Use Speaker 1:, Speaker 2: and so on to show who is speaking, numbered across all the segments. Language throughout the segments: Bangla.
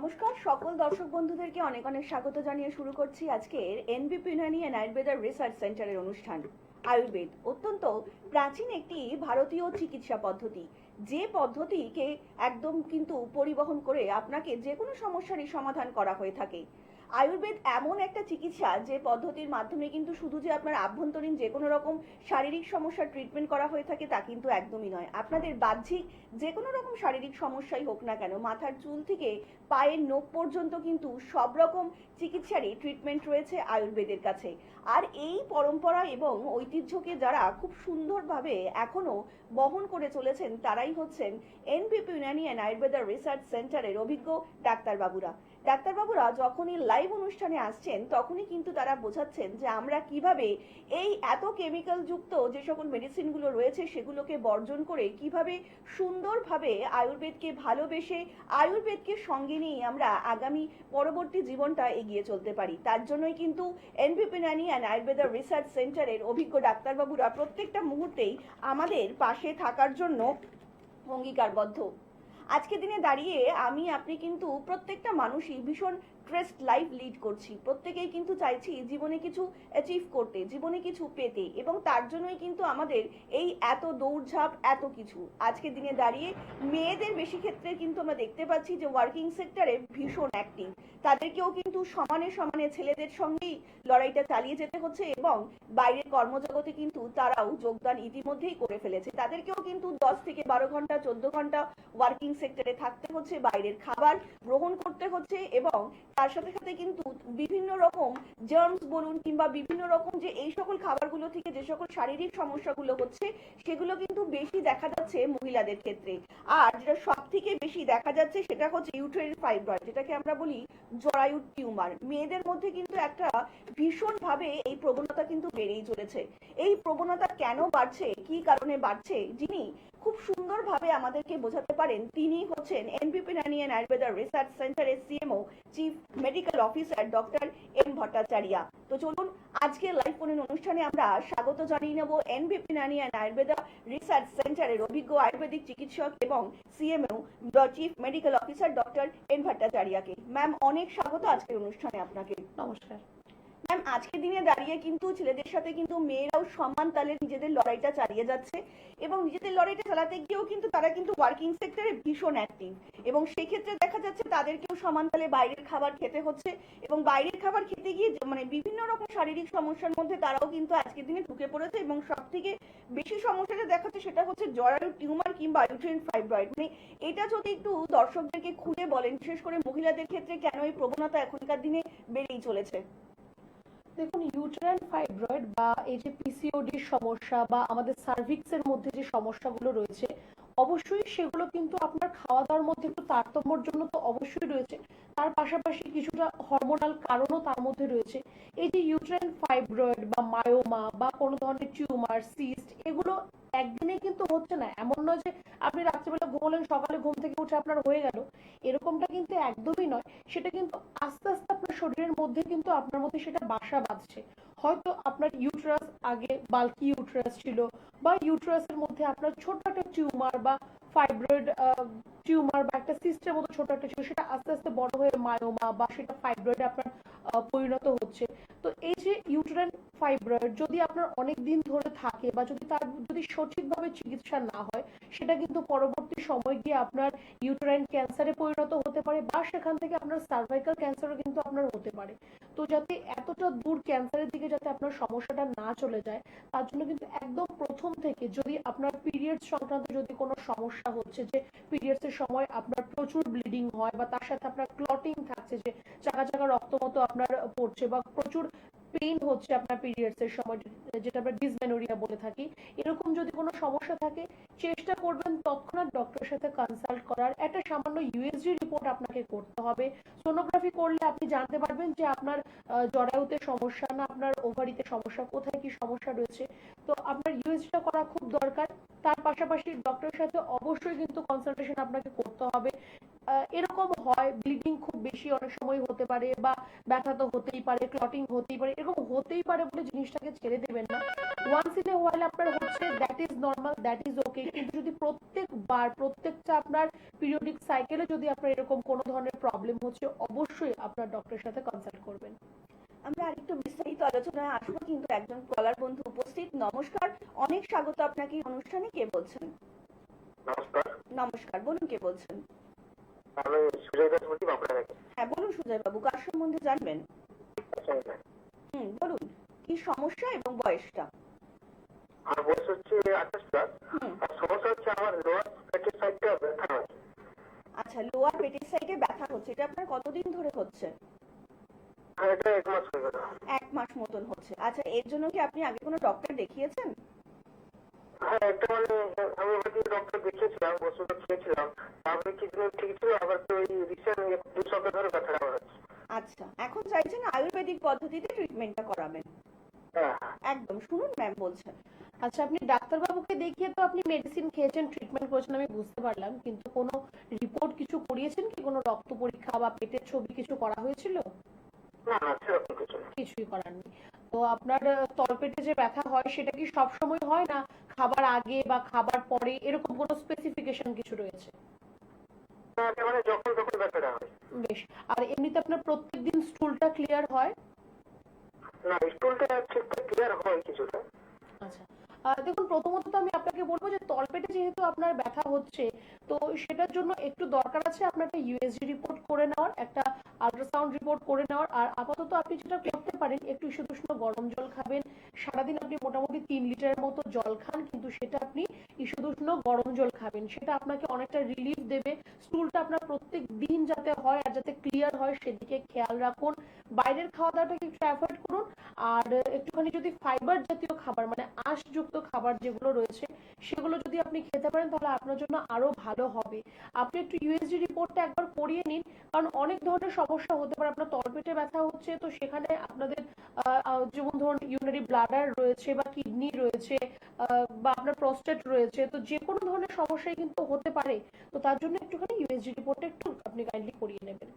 Speaker 1: নমস্কার সকল দর্শক বন্ধুদেরকে অনেক অনেক স্বাগত জানিয়ে শুরু করছি আজকের এনবিপি ইউনানি অ্যান্ড আয়ুর্বেদা রিসার্চ সেন্টারের অনুষ্ঠান। আয়ুর্বেদ অত্যন্ত প্রাচীন একটি ভারতীয় চিকিৎসা পদ্ধতি, যে পদ্ধতিকে একদম কিন্তু পরিবহন করে আপনাকে যে কোনো সমস্যারই সমাধান করা হয়ে থাকে। আয়ুর্বেদ এমন একটা চিকিৎসা যে পদ্ধতির মাধ্যমে কিন্তু শুধু যে আপনার আভ্যন্তরীণ যে কোনো রকম শারীরিক সমস্যার ট্রিটমেন্ট করা হয়ে থাকে তা কিন্তু একদমই নয়। আপনাদের বাহ্যিক যে কোনো রকম শারীরিক সমস্যাই হোক না কেন, মাথার চুল থেকে পায়ের নখ পর্যন্ত কিন্তু সব রকম চিকিৎসারই ট্রিটমেন্ট রয়েছে আয়ুর্বেদের কাছে। আর এই পরম্পরা এবং ঐতিহ্যকে যারা খুব সুন্দরভাবে এখনো বহন করে চলেছেন তারাই হচ্ছেন NBP Unani and Ayurveda research সেন্টারের অভিজ্ঞ ডাক্তারবাবুরা। ডাক্তারবাবুরা যখনই লাইভ অনুষ্ঠানে আসছেন তখনই কিন্তু তারা বোঝাচ্ছেন যে আমরা কিভাবে এই এত কেমিক্যাল যুক্ত যে সকল মেডিসিনগুলো রয়েছে সেগুলোকে বর্জন করে কিভাবে সুন্দরভাবে আয়ুর্বেদকে ভালোবেসে আয়ুর্বেদকে সঙ্গে নিয়ে আমরা আগামী পরবর্তী জীবনটা এগিয়ে চলতে পারি। তার জন্যই কিন্তু এনবিপি ইউনানি অ্যান্ড আয়ুর্বেদা রিসার্চ সেন্টারের অভিজ্ঞ ডাক্তারবাবুরা প্রত্যেকটা মুহূর্তেই আমাদের পাশে থাকার জন্য অঙ্গীকারবদ্ধ। আজকে দিনে দাঁড়িয়ে আমি আপনি কিন্তু প্রত্যেকটা মানুষই ভীষণ স্ট্রেসড লাইফ লিড করছি, প্রত্যেকেই কিন্তু চাইছি জীবনে কিছু অ্যাচিভ করতে, জীবনে কিছু পেতে, এবং তার জন্যই কিন্তু আমাদের এই এত দৌড়ঝাঁপ এত কিছু। আজকে দিনে দাঁড়িয়ে মেয়েদের বেশি ক্ষেত্রে কিন্তু আমরা দেখতে পাচ্ছি যে ওয়ার্কিং সেক্টরে ভীষণ অ্যাক্টিভ, তাদেরকেও কিন্তু সমানে সমানে ছেলেদের সঙ্গেই লড়াইটা চালিয়ে যেতে হচ্ছে এবং বাইরের কর্মজগতে কিন্তু তারাও যোগদান ইতিমধ্যেই করে ফেলেছে। তাদেরকেও কিন্তু 10 থেকে 12 ঘন্টা 14 ঘন্টা ওয়ার্কিং সেক্টরে থাকতে হচ্ছে, বাইরের খাবার গ্রহণ করতে হচ্ছে এবং তার সাথে সাথে কিন্তু বিভিন্ন রকম জার্মস বলুন কিংবা বিভিন্ন রকম যে এই সকল খাবারগুলো থেকে যে সকল শারীরিক সমস্যাগুলো হচ্ছে সেগুলো কিন্তু বেশি দেখা যাচ্ছে মহিলাদের ক্ষেত্রে। আর যেটা সব থেকে বেশি দেখা যাচ্ছে সেটা হচ্ছে ইউটেরাইন ফাইব্রয়েড, যেটাকে আমরা বলি জরায়ুর টিউমার। মেয়েদের মধ্যে কিন্তু একটা ভীষণভাবে এই প্রবণতা কিন্তু বেড়েই চলেছে। এই প্রবণতা কেন বাড়ছে, কি কারণে বাড়ছে, যিনি খুব সুন্দরভাবে আমাদেরকে বোঝাতে পারেন তিনি হচ্ছেন NBP Unani and Ayurveda research সেন্টারের CMO chief medical officer doctor M Bhattacharya. তো চলুন আজকে লাইভ ফোন অনুষ্ঠানে আমরা স্বাগত জানিয়ে নেব NBP Unani and Ayurveda research সেন্টারের অভিজ্ঞ আয়ুর্বেদিক চিকিৎসক এবং CMO chief medical officer doctor N ভট্টাচার্যকে। ম্যাম অনেক স্বাগত আজকের অনুষ্ঠানে আপনাকে।
Speaker 2: নমস্কার
Speaker 1: ম্যাম, আজকের দিনে দাঁড়িয়ে কিন্তু ছেলেদের সাথে কিন্তু মেয়েরাও সমান তালে নিজেদের লড়াইটা চালিয়ে যাচ্ছে এবং নিজেদের লড়াইটা চালাতে গিয়েও কিন্তু তারা কিন্তু ওয়ার্কিং সেক্টরে ভীষণ অ্যাক্টিভ, এবং সেই ক্ষেত্রে দেখা যাচ্ছে তাদেরকেও সমান তালে বাইরের খাবার খেতে হচ্ছে এবং বাইরের খাবার খেতে গিয়ে মানে বিভিন্ন রকম শারীরিক সমস্যার মধ্যে তারাও কিন্তু আজকের দিনে ঢুকে পড়েছে এবং সব থেকে বেশি সমস্যাটা দেখাচ্ছে সেটা হচ্ছে জরায়ুর টিউমার কিংবা ইউটেরাইন ফাইব্রয়েড। মানে এটা যদি একটু দর্শকদেরকে খুলে বলেন, বিশেষ করে মহিলাদের ক্ষেত্রে কেন এই প্রবণতা এখনকার দিনে বেড়েই চলেছে।
Speaker 2: দেখুন, ইউটেরাইন ফাইব্রয়েড বা এই যে পিসিওডির সমস্যা বা আমাদের সার্ভিক্সের মধ্যে যে সমস্যাগুলো রয়েছে, অবশ্যই সেগুলো কিন্তু আপনার খাওয়া দাওয়ার মধ্যে একটু তারতম্যর জন্য তো অবশ্যই রয়েছে, তার পাশাপাশি কিছুটা হরমোনাল কারণও তার মধ্যে রয়েছে। এই যে ইউটেরাইন ফাইব্রয়েড বা মায়োমা বা কোনো ধরনের টিউমার, সিস্ট, এগুলো একদিনে কিন্তু হচ্ছে না। এমন নয় যে আপনি রাত্রিবেলা ঘুমলেন, সকালে ঘুম থেকে উঠে আপনার হয়ে গেল, এরকমটা কিন্তু একদমই নয়। সেটা কিন্তু আস্তে আস্তে আপনার শরীরের মধ্যে কিন্তু আপনার মধ্যে সেটা বাসা বাঁধছে। হয়তো আপনার ইউটেরাস আগে বাল্কি ইউটেরাস ছিল, বা ইউটেরাসের মধ্যে আপনার ছোট একটা টিউমার বা ফাইব্রয়েড টিউমার বা একটা সিস্টের মতো ছোট একটা ছিল, সেটা আস্তে আস্তে বড় হয়ে মায়োমা বা সেটা ফাইব্রয়েডে আপনার পরিণত হচ্ছে। তো এই যে ইউটেরাইন ফাইব্রয়েড যদি আপনার অনেক দিন ধরে থাকে বা যদি সঠিকভাবে চিকিৎসা না হয়, সেটা কিন্তু পরবর্তী সময় গিয়ে আপনার ইউটেরাইন ক্যান্সারে পরিণত হতে পারে বা সেখান থেকে আপনার সার্ভাইকাল ক্যান্সারও কিন্তু আপনার হতে পারে। তো যাতে এতটা দূর ক্যান্সারের দিকে যাতে আপনার সমস্যাটা না চলে যায়, তার জন্য কিন্তু একদম প্রথম থেকে যদি আপনার পিরিয়ডস সংক্রান্ত যদি কোনো সমস্যা হচ্ছে, যে পিরিয়ডস এর সময় আপনার প্রচুর ব্লিডিং হয় বা তার সাথে আপনার ক্লটিং থাকছে, যে চাকা চাকা রক্ত মতো আপনার পড়ছে বা প্রচুর পেইন হচ্ছে আপনার পিরিয়ডস এর সময়, যেটা আমরা ডিসমেনোরিয়া বলে থাকি, এরকম যদি কোনো সমস্যা থাকে, চেষ্টা করবেন তৎক্ষণাৎ ডক্টরের সাথে কনসাল্ট করার। একটা সামান্য ইউএসজি রিপোর্ট আপনাকে করতে হবে। সোনোগ্রাফি করলে আপনি জানতে পারবেন যে আপনার জরায়ুতে সমস্যা না আপনার ওভারিতে সমস্যা, কোথায় কি সমস্যা রয়েছে। তো আপনার ইউএসজিটা করা খুব দরকার। তার পাশাপাশি ডক্টরের সাথে অবশ্যই কিন্তু কনসালটেশন আপনাকে করতে হবে। এরকম হয়, ব্লিডিং খুব বেশি অনেক সময় হতে পারে, বা ব্যথা তো হতেই পারে, ক্লটিং হতেই পারে, এরকম হতেই পারে বলে জিনিসটাকে ছেড়ে দেবেন না। ওয়ান্স ইন এ হোয়াইল আপনার হচ্ছে, that is normal, that is okay. কিন্তু যদি প্রত্যেকবার প্রত্যেকটা আপনার পিরিয়ডিক সাইকেলে যদি আপনার এরকম কোনো ধরনের প্রবলেম হচ্ছে, অবশ্যই আপনার ডক্টরের সাথে কনসাল্ট করবেন।
Speaker 1: আমরা আরেকটু বিস্তারিত আলোচনায় আসবো, কিন্তু একজন কলার বন্ধু উপস্থিত। নমস্কার, অনেক স্বাগত আপনাকে এই অনুষ্ঠানে। কে বলছেন?
Speaker 3: নমস্কার,
Speaker 1: নমস্কার, বলুন কে বলছেন?
Speaker 3: আমি সুজয় দাস বলছি, বাঁকুড়া থেকে।
Speaker 1: হ্যাঁ বলুন সুজয় বাবু, কার সম্বন্ধে জানবেন?
Speaker 3: আচ্ছা,
Speaker 1: বলুন কি সমস্যা এবং বয়সটা।
Speaker 3: আমার বয়স হচ্ছে 28+,
Speaker 1: হুম।
Speaker 3: আর সমস্যা হচ্ছে আমার লোয়ার পেটের সাইডটা ব্যথা হয়।
Speaker 1: আচ্ছা, লোয়ার পেটের সাইডে ব্যথা হচ্ছে, এটা আপনার কতদিন ধরে হচ্ছে?
Speaker 3: আর এটা 1 মাস হয়ে গেল।
Speaker 1: 1 মাস মতন হচ্ছে। আচ্ছা, এর জন্য কি আপনি আগে কোনো ডক্টর দেখিয়েছেন?
Speaker 3: হ্যাঁ, একটা আমি হয়তো ডক্টর দেখিয়েছিলাম, ওষুধ খেয়েছিলাম, তারপরে কিছুদিন ঠিক ছিল, আবার তো ওই রিসেন্ট 2 সপ্তাহ ধরে ব্যথাটা আমার হচ্ছে।
Speaker 1: আচ্ছা, এখন চাইছেন আয়ুর্বেদিক পদ্ধতিতে ট্রিটমেন্টটা করাবেন?
Speaker 3: হ্যাঁ।
Speaker 1: একদম, শুনুন ম্যাম বলছেন।
Speaker 2: আচ্ছা, আপনি ডাক্তারবাবুকে দেখিয়ে তো আপনি মেডিসিন খেয়েছেন, ট্রিটমেন্ট করেছেন, আমি বুঝতে পারলাম, কিন্তু কোনো রিপোর্ট কিছু করিয়েছেন কি? কোনো রক্ত পরীক্ষা বা পেটের ছবি কিছু করা হয়েছিল?
Speaker 3: না না, সেরকম কিছু না।
Speaker 2: কিছুই করার নেই। তো আপনার তলপেটে যে ব্যথা হয় সেটা কি সব সময় হয়, না খাবার আগে বা খাবার পরে এরকম কোনো স্পেসিফিকেশন কিছু রয়েছে?
Speaker 3: না, এটা যখন তখন ব্যথাটা হয়।
Speaker 2: বেশ। আর এমনিতে আপনার প্রত্যেকদিন স্টুলটা ক্লিয়ার হয়?
Speaker 3: না, স্টুলটা ঠিকঠাক ক্লিয়ার হয় কিছুটা।
Speaker 2: আচ্ছা, দেখুন, প্রথমত তো আমি আপনাকে বলবো যে তলপেটে যেহেতু আপনার ব্যথা হচ্ছে, তো সেটার জন্য একটু দরকার আছে আপনার একটা ইউএসজি রিপোর্ট করে নেওয়ার, একটা আল্ট্রাসাউন্ড রিপোর্ট করে নেওয়ার। আর আপাতত আপনি যেটা করতে পারেন, একটু ঈষদুষ্ণ গরম জল খাবেন। সারাদিন আপনি মোটামুটি 3 লিটারের মতো জল খান, কিন্তু সেটা আপনি ঈষদুষ্ণ গরম জল খাবেন, সেটা আপনাকে অনেকটা রিলিফ দেবে। স্টুলটা আপনার প্রত্যেক দিন যাতে হয় আর যাতে ক্লিয়ার হয় সেদিকে খেয়াল রাখুন। বাইরের খাওয়া দাওয়াটাকে একটু অ্যাভয়েড করুন। আর একটুখানি যদি ফাইবার জাতীয় খাবার, মানে আঁশযুক্ত খাবার যেগুলো রয়েছে, সেগুলো যদি আপনি খেতে পারেন তাহলে আপনার জন্য আরো ভালো হবে। আপনি একটু ইউএসজি রিপোর্টটা একবার করিয়ে নিন, কারণ অনেক ধরনের সমস্যা হতে পারে। আপনার তলপেটে ব্যথা হচ্ছে, তো সেখানে আপনাদের যেমন ধরুন ইউরিনারি ব্লাডার রয়েছে, বা কিডনি রয়েছে, বা আপনার প্রস্টেট রয়েছে, তো যে কোনো ধরনের সমস্যাই কিন্তু হতে পারে। তো তার জন্য একটুখানি ইউএসজি রিপোর্টটা একটু আপনি কাইন্ডলি করিয়ে নেবেন।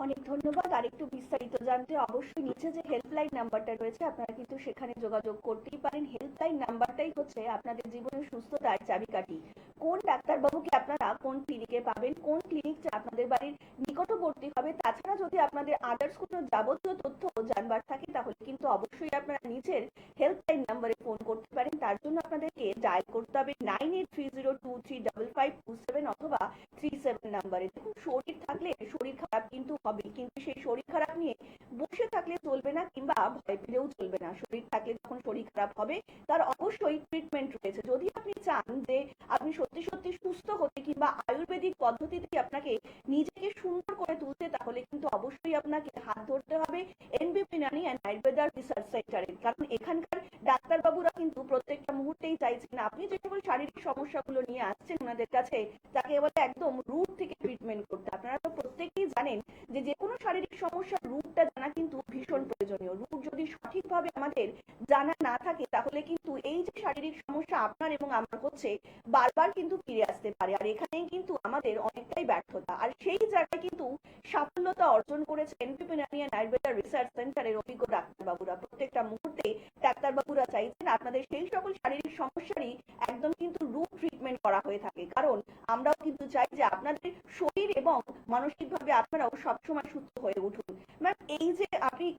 Speaker 1: অনেক ধন্যবাদ। আর একটু বিস্তারিত জানতে অবশ্যই নিচে যে হেল্পলাইন নাম্বারটা রয়েছে আপনারা কিন্তু সেখানে যোগাযোগ করতেই পারেন। হেল্পলাইন নাম্বারটাই হচ্ছে আপনাদের জীবনের সুস্থতার চাবিকাঠি। কোন ডাক্তারবাবুকে আপনারা কোন ক্লিনিকে পাবেন, কোন ক্লিনিকটা আপনাদের বাড়ির নিকটবর্তী হবে, তাছাড়া যদি আপনাদের আদার্স কোনো যাবতীয় তথ্য জানবার থাকে তাহলে কিন্তু অবশ্যই আপনারা নিচের হেল্পলাইন নাম্বারে ফোন করতে পারেন। তার জন্য আপনাদেরকে ডায়াল করতে হবে 9830235527 অথবা 37 নাম্বারে। দেখুন, শরীর থাকলে শরীর খারাপ কিন্তু হবে, কিন্তু সেই শরীর খারাপ নিয়ে বসে থাকলে চলবে না, কিংবা ভয় পেলেও চলবে না। শরীর থাকলে যখন শরীর খারাপ হবে তার অবশ্যই ট্রিটমেন্ট রয়েছে। যদি আপনি চান যে আপনি সত্যি সত্যি সুস্থ হতে কিংবা আয়ুর্বেদিক পদ্ধতিতে আপনাকে নিজেকে সুন্দর করে তুলতে, তাহলে কিন্তু অবশ্যই আপনাকে হাত ধরতে হবে এনবি পিনানি অ্যান্ড আয়ুর্বেদা রিসার্চ সেন্টারের। কারণ এখানকার ডাক্তারবাবুরা কিন্তু প্রত্যেকটা মুহূর্তেই চাইছেন আপনি যে সকল শারীরিক সমস্যাগুলো নিয়ে আসছেন ওনাদের কাছে, তাকে বলে একদম রুট থেকে ট্রিটমেন্ট করতে। আপনারা তো প্রত্যেকেই জানেন যে যে কোনো শারীরিক সমস্যার রুটটা জানা কিন্তু ভীষণ প্রয়োজনীয়। রুট যদি সঠিকভাবে আমাদের জানা না থাকে তাহলে কিন্তু এই যে শারীরিক সমস্যা আপনার এবং আমার হচ্ছে, বারবার কিন্তু ফিরে আসতে পারে। আর এখানেই কিন্তু আমাদের অনেকটাই ব্যর্থতা। আর সেই জায়গায় কিন্তু সাফল্যতা অর্জন করেছে এনপি পিনানি অ্যান্ড আয়ুর্বেদা রিসার্চ সেন্টারের অভিজ্ঞ ডাক্তারবাবুরা। প্রত্যেকটা মুহূর্তে ডাক্তারবাবুরা চাইছেন আপনাদের সেই সকল শারীরিক সমস্যারই একদম কিন্তু রুট ট্রিটমেন্ট করা হয়ে থাকে। কারণ আমরাও কিন্তু চাই যে আপনাদের শরীর এবং মানসিকভাবে আপনারাও সবসময় সুস্থ হয়ে উঠুন। ম্যাম, এই যে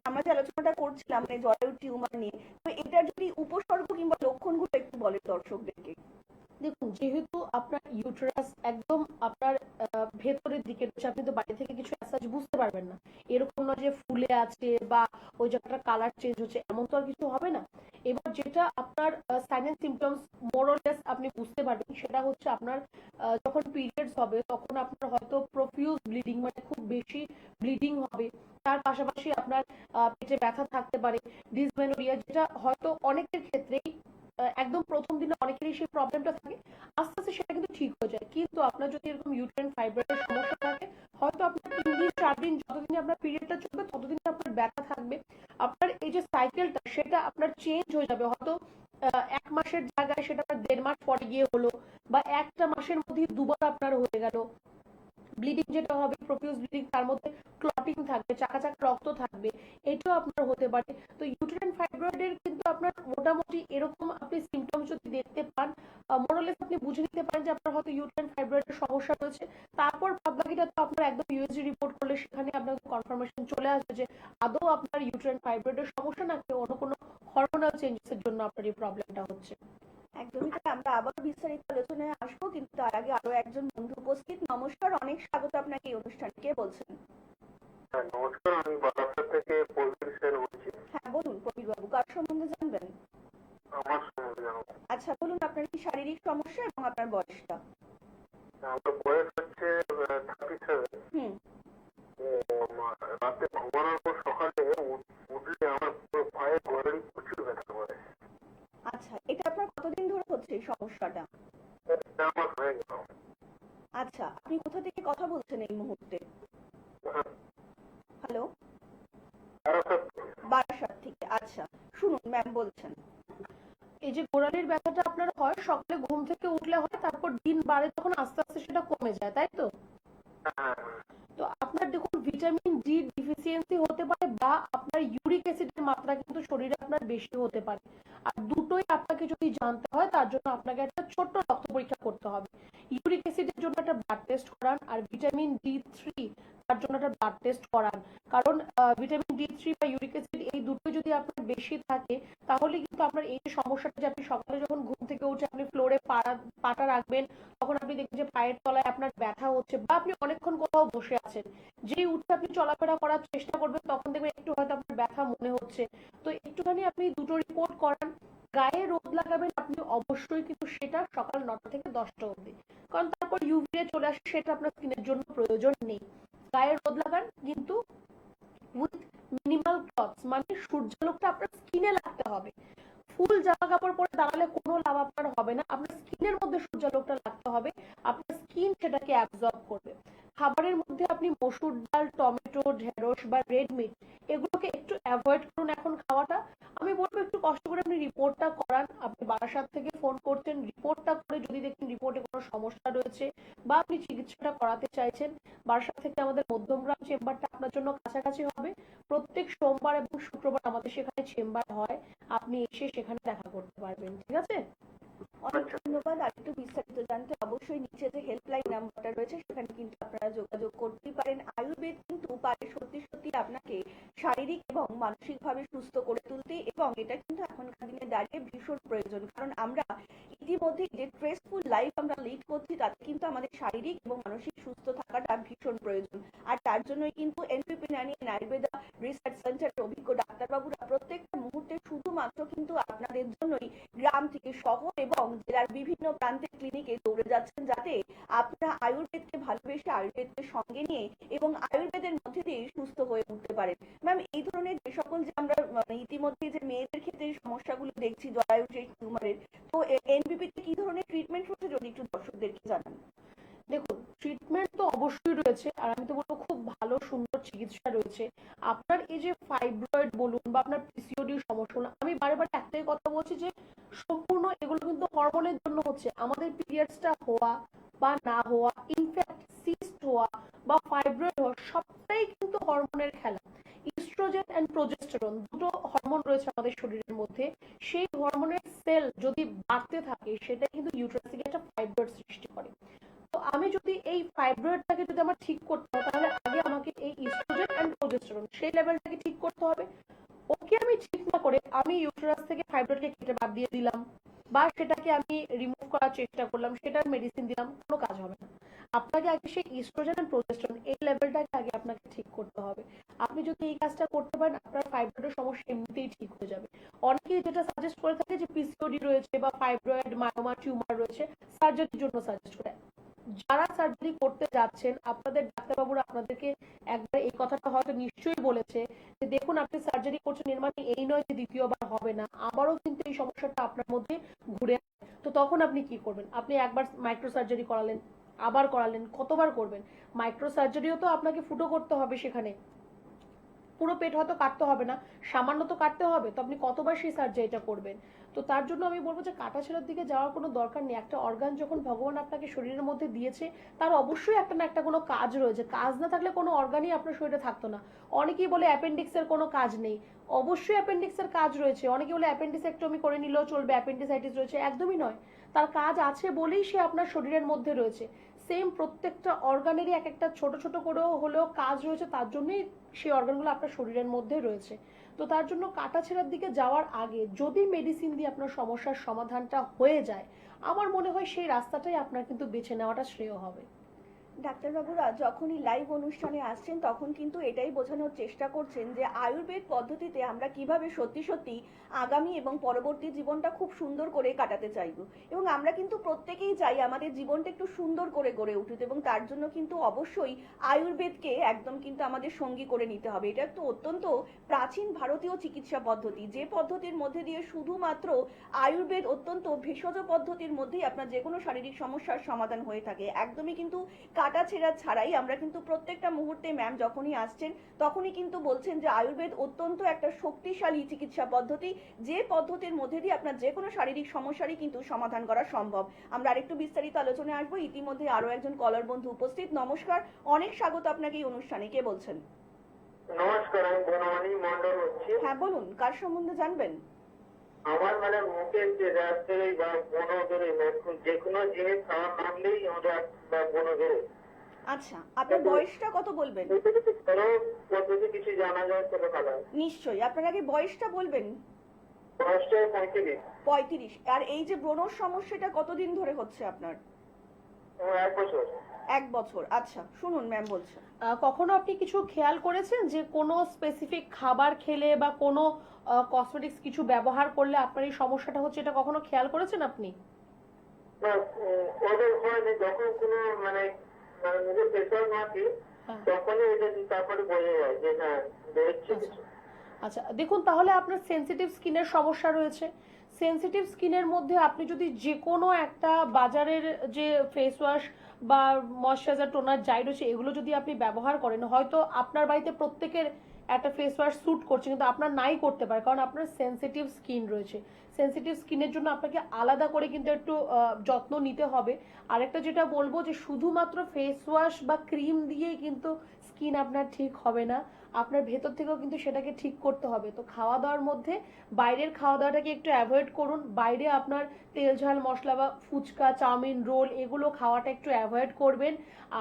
Speaker 1: আমরা যে আলোচনাটা করছিলাম মানে জরায়ুর টিউমার নিয়ে, তো এটার যদি উপসর্গ কিংবা লক্ষণগুলো একটু বলেন দর্শকদেরকে।
Speaker 2: দেখুন, যেহেতু আপনার ইউটেরাস একদম আপনার ভেতরের দিকে রয়েছে, আপনি তো বাইরে থেকে কিছু অ্যাসাজ বুঝতে পারবেন না। এরকম না যে ফুলে আছে বা ওই জায়গাটা কালার চেঞ্জ হচ্ছে, এমন তো আর কিছু হবে না। এবার যেটা আপনার সাইন এন্ড সিমটমস মোরলেস আপনি বুঝতে পারবেন, সেটা হচ্ছে আপনার যখন পিরিয়ডস হবে তখন আপনার হয়তো প্রফিউজ ব্লিডিং, মানে খুব বেশি ব্লিডিং হবে। তার পাশাপাশি আপনার পেটে ব্যথা থাকতে পারে, ডিসমেনোরিয়া, যেটা হয়তো অনেকের ক্ষেত্রেই একদম প্রথম দিনে অনেকেরই সেই প্রবলেমটা থাকে, আস্তে আস্তে সেটা কিন্তু ঠিক হয়ে যায়। কিন্তু আপনার যদি এরকম ইউটেরাইন ফাইব্রয়েডের সমস্যা থাকে, হয়তো আপনার 3 দিন 4 দিন যতদিন আপনার পিরিয়ডটা চলবে ততদিন আপনার ব্যথা থাকবে। আপনার এই যে সাইকেলটা সেটা আপনার চেঞ্জ হয়ে যাবে, হয়তো 1 মাসের জায়গায় সেটা আপনার 1.5 মাস পরে গিয়ে হলো, বা একটা মাসের মধ্যে দুবার আপনার হয়ে গেল। ব্লিডিং যেটা হবে, প্রফিউজ ব্লিডিং, তার মধ্যে ক্লটিং থাকবে, চাকা চাকা রক্ত থাকবে, এটাও আপনার হতে পারে। তো ইউটেরাইন ফাইব্রয়েডের কিন্তু আপনার মোটামুটি এরকম আপনি সিমটমস যদি দেখতে পান, মোরলেস আপনি বুঝে নিতে পারেন যে আপনার হয়তো ইউটেরাইন ফাইব্রয়েডের সমস্যা রয়েছে। তারপর বাদবাকিটা তো আপনার একদম ইউএসজি রিপোর্ট করলে সেখানে আপনার কনফার্মেশন চলে আসবে যে আদৌ আপনার ইউটেরাইন ফাইব্রয়েডের সমস্যা নাকি অন্য কোনো হরমোনাল চেঞ্জেসের জন্য আপনার এই প্রবলেমটা হচ্ছে।
Speaker 1: একদমই তাই, আমরা আবার বিস্তারিত আলোচনায় আসবো, কিন্তু তার আগে আরো একজন বন্ধু উপস্থিত। নমস্কার, অনেক স্বাগত আপনাকে এই অনুষ্ঠানে। কে বলছেন?
Speaker 3: হ্যাঁ নমস্কার, আমি বারাসাত থেকে প্রবীর সেন বলছি।
Speaker 1: হ্যাঁ বলুন প্রবীর বাবু, কার সম্বন্ধে জানবেন?
Speaker 3: আমার সম্বন্ধে জানাবো।
Speaker 1: আচ্ছা বলুন, আপনার কি শারীরিক সমস্যা এবং আপনার বয়সটা?
Speaker 3: আমার বয়স হচ্ছে 37।
Speaker 1: হুম।
Speaker 3: রাতে ঘুমানোর পর সকালে উঠলে আমার পুরো পায়ে গোড়ালি প্রচুর ব্যথা করে।
Speaker 1: আচ্ছা, এটা আপনার কতদিন ধরে হচ্ছে এই সমস্যাটা?
Speaker 3: এটা আমার হয়ে গেল।
Speaker 1: আচ্ছা, আপনি কোথা থেকে কথা বলছেন এই মুহূর্তে? হ্যালো?
Speaker 3: বারাসাত।
Speaker 1: বারাসাত থেকে। আচ্ছা শুনুন, ম্যাম বলছেন।
Speaker 2: এই যে গোড়ালির ব্যথাটা আপনার হয়, সকালে ঘুম থেকে উঠলে হয়, তারপর দিন বাড়ে তখন আস্তে আস্তে সেটা কমে যায়, তাই তো?
Speaker 3: হ্যাঁ
Speaker 2: তো আপনার দেখুন ভিটামিন ডি ডিফিসিয়েন্সি হতে পারে, বা আপনার ইউরিক অ্যাসিডের মাত্রা কিন্তু শরীরে আপনার বেশি হতে পারে। আর দুটোই আপনাকে যদি জানতে হয় তার জন্য আপনাকে একটা ছোট্ট রক্ত পরীক্ষা করতে হবে। ইউরিক অ্যাসিডের জন্য একটা ব্লাড টেস্ট করান, আর ভিটামিন ডি3 তার জন্য একটা ব্লাড টেস্ট করান। কারণ ভিটামিন ডি3 বা ইউরিক অ্যাসিড এই দুটো যদি আপনার বেশি থাকে, তাহলে কিন্তু আপনার এই যে সমস্যাটা, যে আপনি সকালে যখন ঘুম থেকে উঠে আপনি ফ্লোরে পাটা রাখবেন, তখন আপনি দেখবেন যে পায়ের তলায় আপনার ব্যথা হচ্ছে, বা আপনি অনেকক্ষণ কোথাও বসে আছেন, যেই উঠে আপনি চলাফেরা করার চেষ্টা করবেন তখন দেখবেন একটু হয়তো আপনার ব্যথা মনে হচ্ছে। তো একটুখানি আপনি দুটো রিপোর্ট করান। গায়ে রোদ লাগাবেন আপনি অবশ্যই, কিন্তু সেটা সকাল 9টা থেকে 10টা অবধি, কারণ তারপর ইউভি রে চলে আসে, সেটা আপনার স্কিনের জন্য প্রয়োজন নেই। গায়ে রোদ লাগান, কিন্তু উইথ মিনিমাল ক্লথস, মানে সূর্যালোকটা আপনার স্কিনে লাগতে হবে। ফুল জামা কাপড় পরে দাঁড়ালে কোনো লাভ আপনার হবে না, আপনার স্কিনের মধ্যে সূর্যালোকটা লাগতে হবে, আপনার স্কিন সেটাকে অ্যাবজর্ব করবে। খাবারের মধ্যে আপনি মসুর ডাল, টমেটো, ঢেঁড়স বা রেড মিট এগুলোকে একটু অ্যাভয়েড করুন এখন খাওয়াটা। আমি বলবো একটু কষ্ট করে আপনি রিপোর্টটা করান। আপনি বারাসাত থেকে ফোন করছেন, রিপোর্টটা করে যদি দেখেন রিপোর্টে কোনো সমস্যা রয়েছে বা আপনি চিকিৎসাটা করাতে চাইছেন, বারাসাত থেকে আমাদের মধ্যমগ্রাম চেম্বারটা আপনার জন্য কাছাকাছি হবে। প্রত্যেক সোমবার এবং শুক্রবার আমাদের সেখানে চেম্বার হয়, আপনি এসে সেখানে দেখা করতে পারবেন। ঠিক আছে?
Speaker 1: অনেক ধন্যবাদ। আর একটু বিস্তারিত জানতে অবশ্যই নিচে যে হেল্পলাইন নাম্বারটা রয়েছে সেখানে কিন্তু আপনারা যোগাযোগ করতেই পারেন। আয়ুর্বেদ কিন্তু পারে সত্যি সত্যি আপনাকে শারীরিক এবং মানসিকভাবে সুস্থ করে তুলতে, এবং এটা কিন্তু এখনকার দিনে দাঁড়িয়ে ভীষণ প্রয়োজন। কারণ আমরা ইতিমধ্যে যে স্ট্রেসফুল লাইফ আমরা লিড করছি, তাতে কিন্তু আমাদের শারীরিক এবং মানসিক সুস্থ থাকাটা ভীষণ প্রয়োজন। আর তার জন্যই কিন্তু এনপিপি নানি আয়ুর্বেদা রিসার্চ সেন্টারের অভিজ্ঞ ডাক্তারবাবুরা প্রত্যেকটা মুহূর্তে শুধুমাত্র কিন্তু আপনাদের জন্যই গ্রাম থেকে শহর এবং জেলার বিভিন্ন প্রান্তে ক্লিনিকে দৌড়ে যাচ্ছেন, যাতে আপনারা আয়ুর্বেদকে ভালোবেসে আয়ুর্বেদকে সঙ্গে নিয়ে এবং আয়ুর্বেদের মধ্যে দিয়ে সুস্থ হয়ে উঠতে পারেন। ম্যাম, এই ধরনের যে সকল যে আমরা ইতিমধ্যে যে মেয়েদের ক্ষেত্রে সমস্যাগুলো দেখছি জরায়ু যে টিউমারের, তো এনবিপি তে কি ধরনের ট্রিটমেন্ট হচ্ছে যদি একটু দর্শকদেরকে জানান।
Speaker 2: দেখুন, ট্রিটমেন্ট তো অবশ্যই রয়েছে, আর আমি তো বলবো খুব ভালো সুন্দর চিকিৎসা রয়েছে। আপনার এই যে ফাইব্রয়েড বলুন বা আপনার পিসিওডি সমস্যা, আমি বারে বারে একটাই কথা বলছি যে সম্পূর্ণ এগুলো কিন্তু হরমোনের জন্য হচ্ছে। আমাদের পিরিয়ডসটা হওয়া বা না হওয়া, ইনফ্যাক্ট সিস্ট হওয়া বা ফাইব্রয়েড হওয়া, সবটাই কিন্তু হরমোনের খেলা। ইস্ট্রোজেন এন্ড প্রোজেস্টেরন দুটো হরমোন রয়েছে আমাদের শরীরের মধ্যে। সেই হরমোনের সেল যদি বাড়তে থাকে, সেটা কিন্তু ইউটেরাসে একটা ফাইব্রয়েড সৃষ্টি করে। তো আমি যদি এই ফাইব্রয়েডটাকে যদি আমার ঠিক করতে হয়, তাহলে আগে আমাকে এই ইস্ট্রোজেন এন্ড প্রোজেস্টেরন সেই লেভেলটাকে ঠিক করতে হবে। ওকে আমি ঠিক না করে আমি ইউটেরাস থেকে ফাইব্রয়েডকে কেটে বাদ দিয়ে দিলাম, বা সেটাকে আমি রিমুভ করার চেষ্টা করলাম, সেটার মেডিসিন দিলাম, কোনো কাজ হবে না। আপনাকে আগে সেই ইস্ট্রোজেন এন্ড প্রোজেস্টেরন এই লেভেলটাকে আগে আপনাকে ঠিক করতে হবে। আপনি যদি এই কাজটা করতে পারেন, আপনার ফাইব্রয়েডের সমস্যা এমনিতেই ঠিক হয়ে যাবে। অনেকেই যেটা সাজেস্ট করে থাকে যে পিসিওডি রয়েছে বা ফাইব্রয়েড মায়োমা টিউমার রয়েছে, সার্জারির জন্য সাজেস্ট করে। যারা সার্জারি করতে যাচ্ছেন, আপনাদের ডাক্তারবাবুরা আপনাদেরকে একবার এই কথাটা হয়তো নিশ্চয়ই বলেছে যে দেখুন, আপনি সার্জারি করছেন এর মানে এই নয় যে দ্বিতীয়বার হবে না, আবারও কিন্তু এই সমস্যাটা আপনার মধ্যে ঘুরে আসে। তো তখন আপনি কি করবেন? আপনি একবার মাইক্রো সার্জারি করালেন, আবার করালেন, কতবার করবেন? মাইক্রো সার্জারিও তো আপনাকে ফুটো করতে হবে, সেখানে পুরো পেট হয়তো কাটতে হবে না, সামান্য তো কাটতে হবে, তো আপনি কতবার সেই সার্জারিটা করবেন? তো তার জন্য আমি বলবো যে কাটাছেঁড়ার দিকে যাওয়ার কোনো দরকার নেই। একটা অর্গান যখন ভগবান আপনাকে শরীরের মধ্যে দিয়েছে, তার অবশ্যই একটা না একটা কোনো কাজ রয়েছে। কাজ না থাকলে কোনো অর্গানই আপনার শরীরে থাকতো না। অনেকেই বলে অ্যাপেন্ডিক্সের কোনো কাজ নেই, অবশ্যই অ্যাপেন্ডিক্সের কাজ রয়েছে। অনেকে বলে অ্যাপেন্ডিসেক্টমি করে নিলেও চলবে, অ্যাপেন্ডিসাইটিস রয়েছে, একদমই নয়। তার কাজ আছে বলেই সে আপনার শরীরের মধ্যে রয়েছে। সেম প্রত্যেকটা অর্গানেরই এক একটা ছোট ছোট করেও হলেও কাজ রয়েছে, তার জন্যই সেই অর্গানগুলো আপনার শরীরের মধ্যে রয়েছে। তো তার জন্য কাটাছেঁড়ার দিকে যাওয়ার আগে যদি মেডিসিন দিয়ে আপনার সমস্যার সমাধানটা হয়ে যায়, আমার মনে হয় সেই রাস্তাটাই আপনার কিন্তু বেছে নেওয়াটা শ্রেয় হবে।
Speaker 1: ডাক্তারবাবুরা যখনই লাইভ অনুষ্ঠানে আসছেন তখন কিন্তু এটাই বোঝানোর চেষ্টা করছেন যে আয়ুর্বেদ পদ্ধতিতে আমরা কিভাবে সত্যি সত্যি আগামী এবং পরবর্তী জীবনটা খুব সুন্দর করে কাটাতে চাইব, এবং আমরা কিন্তু প্রত্যেকেই চাই আমাদের জীবনটা একটু সুন্দর করে গড়ে উঠুক, এবং তার জন্য কিন্তু অবশ্যই আয়ুর্বেদকে একদম কিন্তু আমাদের সঙ্গী করে নিতে হবে। এটা একটা অত্যন্ত প্রাচীন ভারতীয় চিকিৎসা পদ্ধতি, যে পদ্ধতির মধ্যে দিয়ে শুধুমাত্র আয়ুর্বেদ অত্যন্ত ভেষজ পদ্ধতির মধ্যেই আপনার যে কোনো শারীরিক সমস্যার সমাধান হয়ে থাকে। একদমই কিন্তু কাটাছেঁড়া ছাড়াই আমরা কিন্তু প্রত্যেকটা মুহূর্তে ম্যাম যখনই আসছেন তখনই কিন্তু বলছেন যে আয়ুর্বেদ অত্যন্ত একটা শক্তিশালী চিকিৎসা পদ্ধতি, যে পদ্ধতির মধ্যে দিয়ে আপনার যে কোনো শারীরিক সমস্যারই কিন্তু সমাধান করা সম্ভব। আমরা আরেকটু বিস্তারিত আলোচনায় আসবো। ইতিমধ্যে আরো একজন কলার বন্ধু উপস্থিত। নমস্কার, অনেক স্বাগত আপনাকে এই অনুষ্ঠানে। কে বলছেন?
Speaker 3: নমস্কার, আমি বনমালী মন্ডল বলছি।
Speaker 1: হ্যাঁ বলুন, কার সম্বন্ধে জানবেন?
Speaker 3: আমার মানে মুখের যে দাঁত বেরোয় বা বনো বেরোয়, যে কোনো জিনিস খাওয়ার নামলেই আমরা বনো বেরোয়।
Speaker 1: আচ্ছা, আপনার বয়সটা কত বলবেন?
Speaker 3: পদ্ধতি কিছু জানা যায় তাহলে ভালো হয়।
Speaker 1: নিশ্চয়ই, আপনার আগে বয়সটা বলবেন।
Speaker 3: বয়সটা 35।
Speaker 1: 35। আর এই যে ব্রণর সমস্যাটা কতদিন ধরে হচ্ছে আপনার?
Speaker 3: 1 বছর।
Speaker 1: 1 বছর। আচ্ছা, শুনুন ম্যাম বলছে।
Speaker 2: কখনো আপনি কিছু খেয়াল করেছেন যে কোনো স্পেসিফিক খাবার খেলে বা কোনো কসমেটিক্স কিছু ব্যবহার করলে আপনার এই সমস্যাটা হচ্ছে, এটা কখনো খেয়াল করেছেন আপনি?
Speaker 3: না, ওদের হয়নি। যখন কোনো মানে নিজের প্রেশার মাটি, তখনই এটা তারপরে বোঝা যায় যে হ্যাঁ বেরোচ্ছে কিছু।
Speaker 2: আচ্ছা দেখুন, তাহলে আপনার সেনসিটিভ স্কিনের সমস্যা রয়েছে। সেনসিটিভ স্কিনের মধ্যে আপনি যদি যে কোনো একটা বাজারের যে ফেস ওয়াশ বা ময়শ্চারাইজার, টোনার যাই রয়েছে, এগুলো যদি আপনি ব্যবহার করেন, হয়তো আপনার বাড়িতে প্রত্যেকের একটা ফেস ওয়াশ স্যুট করছে, কিন্তু আপনার নাই করতে পারে, কারণ আপনার সেনসিটিভ স্কিন রয়েছে। সেনসিটিভ স্কিনের জন্য আপনাকে আলাদা করে কিন্তু একটু যত্ন নিতে হবে। আরেকটা যেটা বলবো যে শুধুমাত্র ফেস ওয়াশ বা ক্রিম দিয়েই কিন্তু স্কিন আপনার ঠিক হবে না, আপনার ভেতর থেকেও কিন্তু সেটাকে ঠিক করতে হবে। তো খাওয়া দাওয়ার মধ্যে বাইরের খাওয়া দাওয়াটাকে একটু অ্যাভয়েড করুন। বাইরে আপনার তেল ঝাল মশলা বা ফুচকা, চাউমিন, রোল এগুলো খাওয়াটা একটু অ্যাভয়েড করবেন।